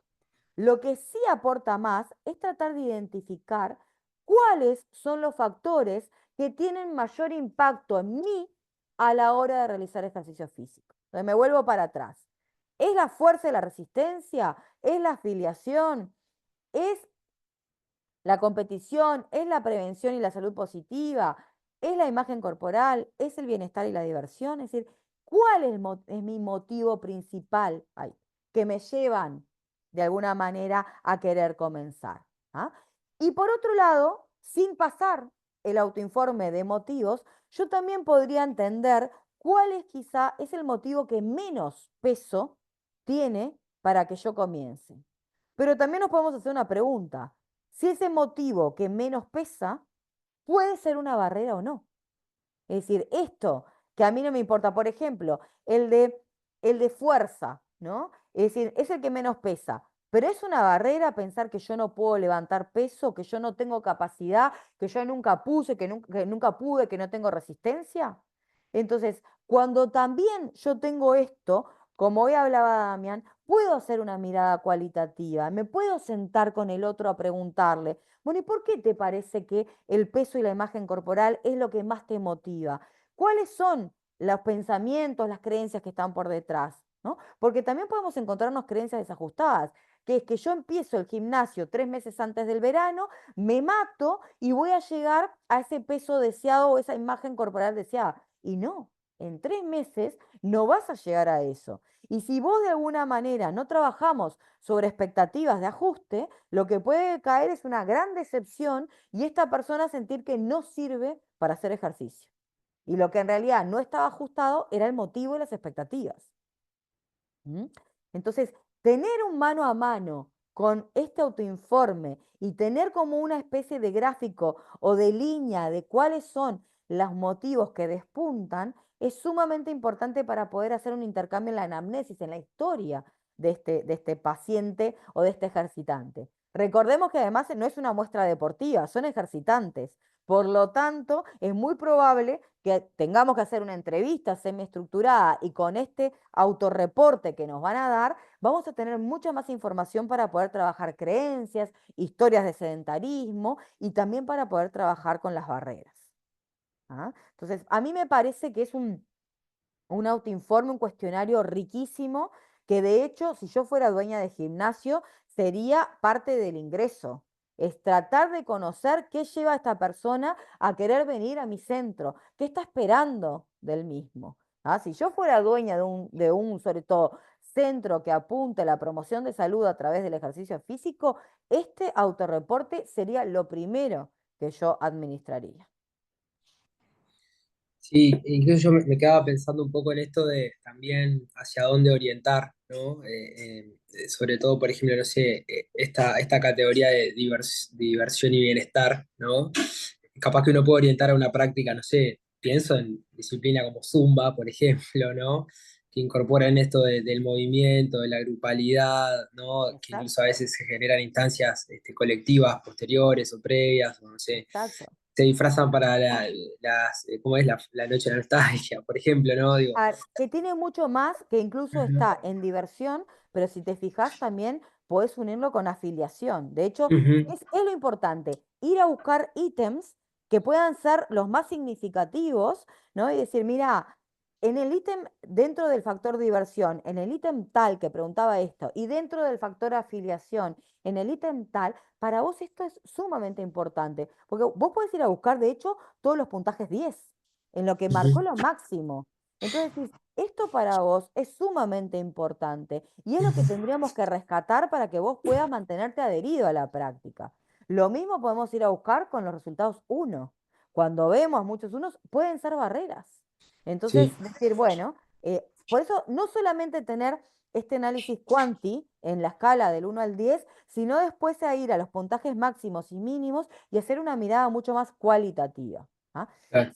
Lo que sí aporta más es tratar de identificar cuáles son los factores que tienen mayor impacto en mí a la hora de realizar ejercicio físico. Entonces me vuelvo para atrás. ¿Es la fuerza y la resistencia? ¿Es la afiliación? ¿Es la competición? ¿Es la prevención y la salud positiva? ¿Es la imagen corporal? ¿Es el bienestar y la diversión? Es decir, ¿cuál es mi motivo principal que me llevan de alguna manera a querer comenzar? ¿Ah? Y por otro lado, sin pasar el autoinforme de motivos, yo también podría entender cuál quizá es el motivo que menos peso tiene para que yo comience. Pero también nos podemos hacer una pregunta. Si ese motivo que menos pesa puede ser una barrera o no. Es decir, esto que a mí no me importa, por ejemplo, el de fuerza, ¿no? Es decir, es el que menos pesa, pero es una barrera pensar que yo no puedo levantar peso, que yo no tengo capacidad, que yo nunca puse, que nunca pude, que no tengo resistencia. Entonces, cuando también yo tengo esto, como hoy hablaba Damián, puedo hacer una mirada cualitativa, me puedo sentar con el otro a preguntarle, bueno, ¿y por qué te parece que el peso y la imagen corporal es lo que más te motiva? ¿Cuáles son los pensamientos, las creencias que están por detrás? ¿No? Porque también podemos encontrarnos creencias desajustadas, que es que yo empiezo el gimnasio 3 meses antes del verano, me mato y voy a llegar a ese peso deseado o esa imagen corporal deseada. Y no, en 3 meses no vas a llegar a eso. Y si vos de alguna manera no trabajamos sobre expectativas de ajuste, lo que puede caer es una gran decepción y esta persona sentir que no sirve para hacer ejercicio. Y lo que en realidad no estaba ajustado era el motivo y las expectativas. ¿Mm? Entonces, tener un mano a mano con este autoinforme y tener como una especie de gráfico o de línea de cuáles son los motivos que despuntan es sumamente importante para poder hacer un intercambio en la anamnesis, en la historia de este paciente o de este ejercitante. Recordemos que además no es una muestra deportiva, son ejercitantes. Por lo tanto, es muy probable que tengamos que hacer una entrevista semiestructurada y con este autorreporte que nos van a dar, vamos a tener mucha más información para poder trabajar creencias, historias de sedentarismo y también para poder trabajar con las barreras. ¿Ah? Entonces, a mí me parece que es un autoinforme, un cuestionario riquísimo, que de hecho, si yo fuera dueña de gimnasio, sería parte del ingreso. Es tratar de conocer qué lleva a esta persona a querer venir a mi centro, qué está esperando del mismo. ¿Ah? Si yo fuera dueña de un, sobre todo, centro que apunte a la promoción de salud a través del ejercicio físico, este autorreporte sería lo primero que yo administraría. Sí, incluso yo me quedaba pensando un poco en esto de también hacia dónde orientar, ¿no? Sobre todo, por ejemplo, no sé, esta categoría de diversión y bienestar, ¿no? Capaz que uno puede orientar a una práctica, no sé, pienso en disciplina como Zumba, por ejemplo, ¿no? Que incorporan esto del movimiento, de la grupalidad, ¿no? Que incluso a Exacto, veces se generan instancias colectivas posteriores o previas, o no sé, exacto. se disfrazan para ¿cómo es? La noche de la nostalgia, por ejemplo, ¿no? Digo, Que tiene mucho más, que incluso ujú, está en diversión, pero si te fijas también puedes unirlo con afiliación. De hecho, ujú, es lo importante, ir a buscar ítems que puedan ser los más significativos, ¿no? Y decir, mira, en el ítem, dentro del factor diversión, en el ítem tal que preguntaba esto, y dentro del factor afiliación, en el ítem tal, para vos esto es sumamente importante, porque vos podés ir a buscar, de hecho, todos los puntajes 10 en lo que marcó ujú, lo máximo. Entonces decís, esto para vos es sumamente importante y es lo que tendríamos que rescatar para que vos puedas mantenerte adherido a la práctica. Lo mismo podemos ir a buscar con los resultados uno. Cuando vemos muchos unos, pueden ser barreras. Entonces, sí, decir, bueno, por eso no solamente tener este análisis cuanti en la escala del 1 al 10, sino después a ir a los puntajes máximos y mínimos y hacer una mirada mucho más cualitativa. ¿Ah? claro,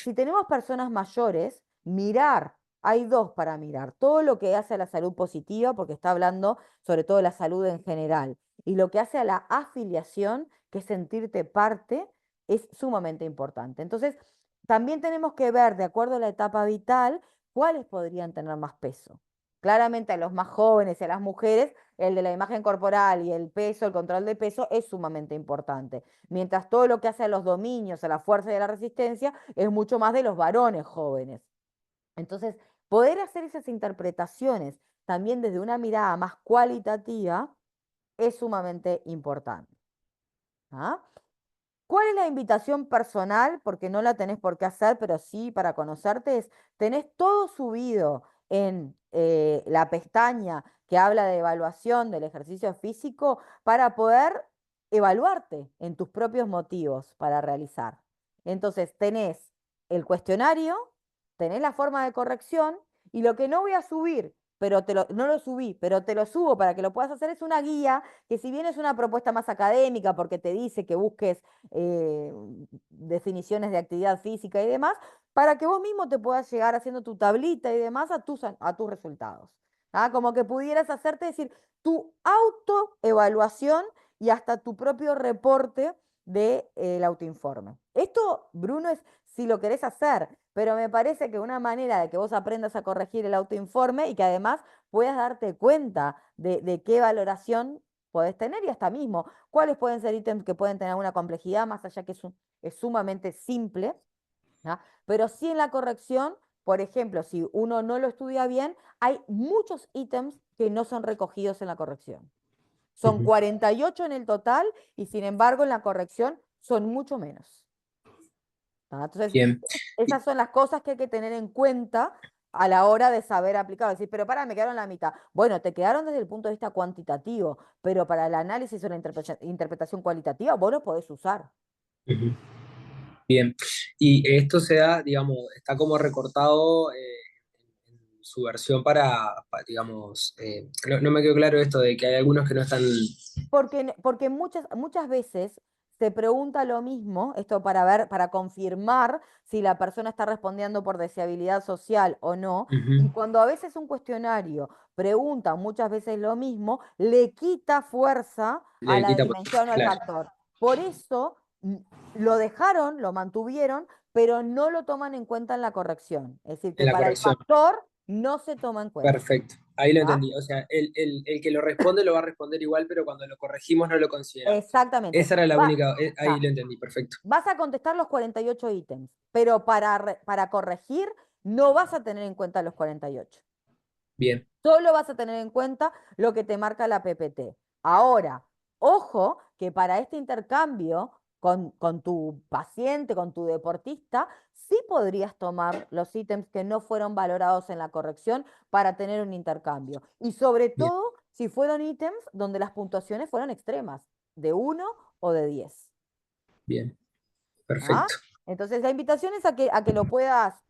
Si tenemos personas mayores, mirar, hay dos para mirar, todo lo que hace a la salud positiva, porque está hablando sobre todo de la salud en general, y lo que hace a la afiliación, que es sentirte parte, es sumamente importante. Entonces, también tenemos que ver, de acuerdo a la etapa vital, cuáles podrían tener más peso. Claramente a los más jóvenes y a las mujeres, el de la imagen corporal y el peso, el control de peso, es sumamente importante. Mientras todo lo que hace a los dominios, a la fuerza y a la resistencia, es mucho más de los varones jóvenes. Entonces, poder hacer esas interpretaciones también desde una mirada más cualitativa es sumamente importante. ¿Ah? ¿Cuál es la invitación personal? Porque no la tenés por qué hacer, pero sí para conocerte es, tenés todo subido en la pestaña que habla de evaluación del ejercicio físico para poder evaluarte en tus propios motivos para realizar. Entonces, tenés el cuestionario, tenés la forma de corrección y lo que no voy a subir, pero no lo subí, pero te lo subo para que lo puedas hacer es una guía que si bien es una propuesta más académica porque te dice que busques eh, definiciones de actividad física y demás, para que vos mismo te puedas llegar haciendo tu tablita y demás a tus resultados. ¿Ah? Como que pudieras hacerte decir tu autoevaluación y hasta tu propio reporte del autoinforme. Esto, Bruno, es si lo querés hacer, pero me parece que una manera de que vos aprendas a corregir el autoinforme y que además puedas darte cuenta de qué valoración podés tener y hasta mismo cuáles pueden ser ítems que pueden tener una complejidad, más allá que es sumamente simple, ¿ah? Pero sí en la corrección, por ejemplo, si uno no lo estudia bien, hay muchos ítems que no son recogidos en la corrección. Son ujú, 48 en el total y sin embargo en la corrección son mucho menos. ¿Ah? Entonces, bien. esas son las cosas que hay que tener en cuenta a la hora de saber aplicar. Decir, pero para, me quedaron la mitad. Bueno, te quedaron desde el punto de vista cuantitativo, pero para el análisis o la interpretación cualitativa, vos lo podés usar. Ujú. Bien, y esto se da, digamos, está como recortado en su versión digamos, no me quedó claro esto de que hay algunos que no están... Porque muchas veces se pregunta lo mismo, esto para ver, para confirmar si la persona está respondiendo por deseabilidad social o no, y Ujú, cuando a veces un cuestionario pregunta muchas veces lo mismo, le quita fuerza a le la quita, dimensión o al claro, factor. Por eso lo dejaron, lo mantuvieron, pero no lo toman en cuenta en la corrección. Es decir, en que la para el corrección. factor no se toma en cuenta. Perfecto, ahí lo ¿Ah? entendí. O sea, el que lo responde lo va a responder igual, pero cuando lo corregimos no lo consideramos. Exactamente. Esa era la Va, única, o ahí sea, lo entendí, perfecto. vas a contestar los 48 ítems, pero para corregir no vas a tener en cuenta los 48. Bien, Solo vas a tener en cuenta lo que te marca la PPT. Ahora, ojo que para este intercambio con tu paciente, con tu deportista, sí podrías tomar los ítems que no fueron valorados en la corrección para tener un intercambio. Y sobre bien, todo si fueron ítems donde las puntuaciones fueron extremas, de 1 o de 10. bien, ¿Ah? perfecto. Entonces la invitación es a que lo puedas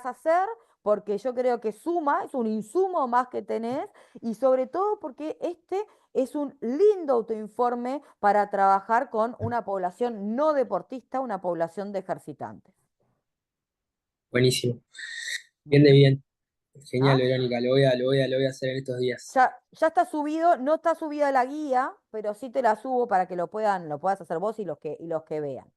hacer porque yo creo que suma, es un insumo más que tenés y sobre todo porque este es un lindo autoinforme para trabajar con una población no deportista, una población de ejercitantes. Buenísimo. Bien de bien. Genial, ¿Ah? Verónica. Lo voy a hacer en estos días. Ya está subido, no está subida la guía, pero sí te la subo para que lo puedas hacer vos y los que vean.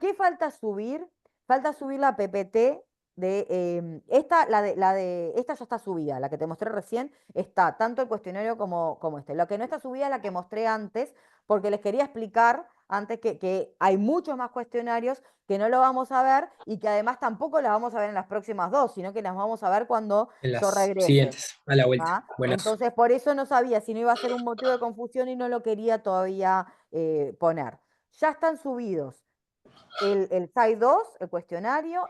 ¿Qué falta subir? Falta subir la PPT de esta, esta ya está subida, la que te mostré recién, está tanto el cuestionario como este. Lo que no está subida es la que mostré antes, porque les quería explicar antes que hay muchos más cuestionarios que no lo vamos a ver y que además tampoco las vamos a ver en las próximas dos, sino que las vamos a ver cuando En yo las regrese. siguientes, a la vuelta. ¿Ah? Buenas. Entonces, por eso no sabía si no iba a ser un motivo de confusión y no lo quería todavía poner. Ya están subidos el SAI 2, el cuestionario,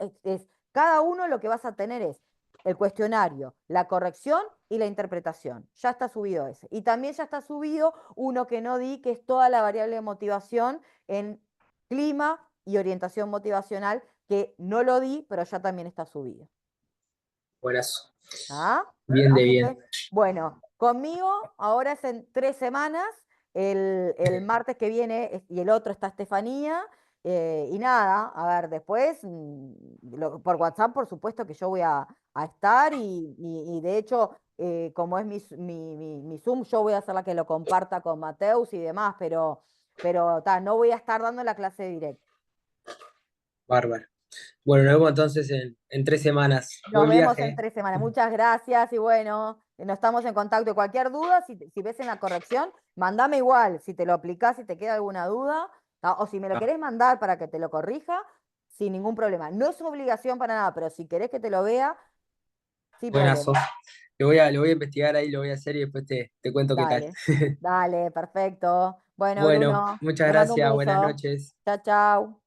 cada uno lo que vas a tener es el cuestionario, la corrección y la interpretación. Ya está subido ese. Y también ya está subido uno que no di, que es toda la variable de motivación en clima y orientación motivacional, que no lo di, pero ya también está subido. Buenas. ¿Ah? Bien de Así bien. que, bueno, conmigo ahora es en 3 semanas, el martes que viene y el otro está Estefanía, y nada, a ver, después por WhatsApp por supuesto que yo voy a estar y de hecho, como es mi Zoom, yo voy a ser la que lo comparta con Mateus y demás, pero no voy a estar dando la clase directa. Bárbaro. Bueno, nos vemos entonces en 3 semanas. Nos Buen vemos en viaje. 3 semanas. Muchas gracias y bueno, nos estamos en contacto. Cualquier duda, si ves en la corrección, mandame igual. Si te lo aplicás, si te queda alguna duda, o si me lo Ah, querés mandar para que te lo corrija, sin ningún problema. No es obligación para nada, pero si querés que te lo vea, sin buenazo. problema. Lo voy a investigar ahí, lo voy a hacer y después te cuento qué tal. Dale, dale, perfecto. Bueno, Bueno, Bruno, muchas te mando un gracias. Buenas beso. noches. Chao, chao.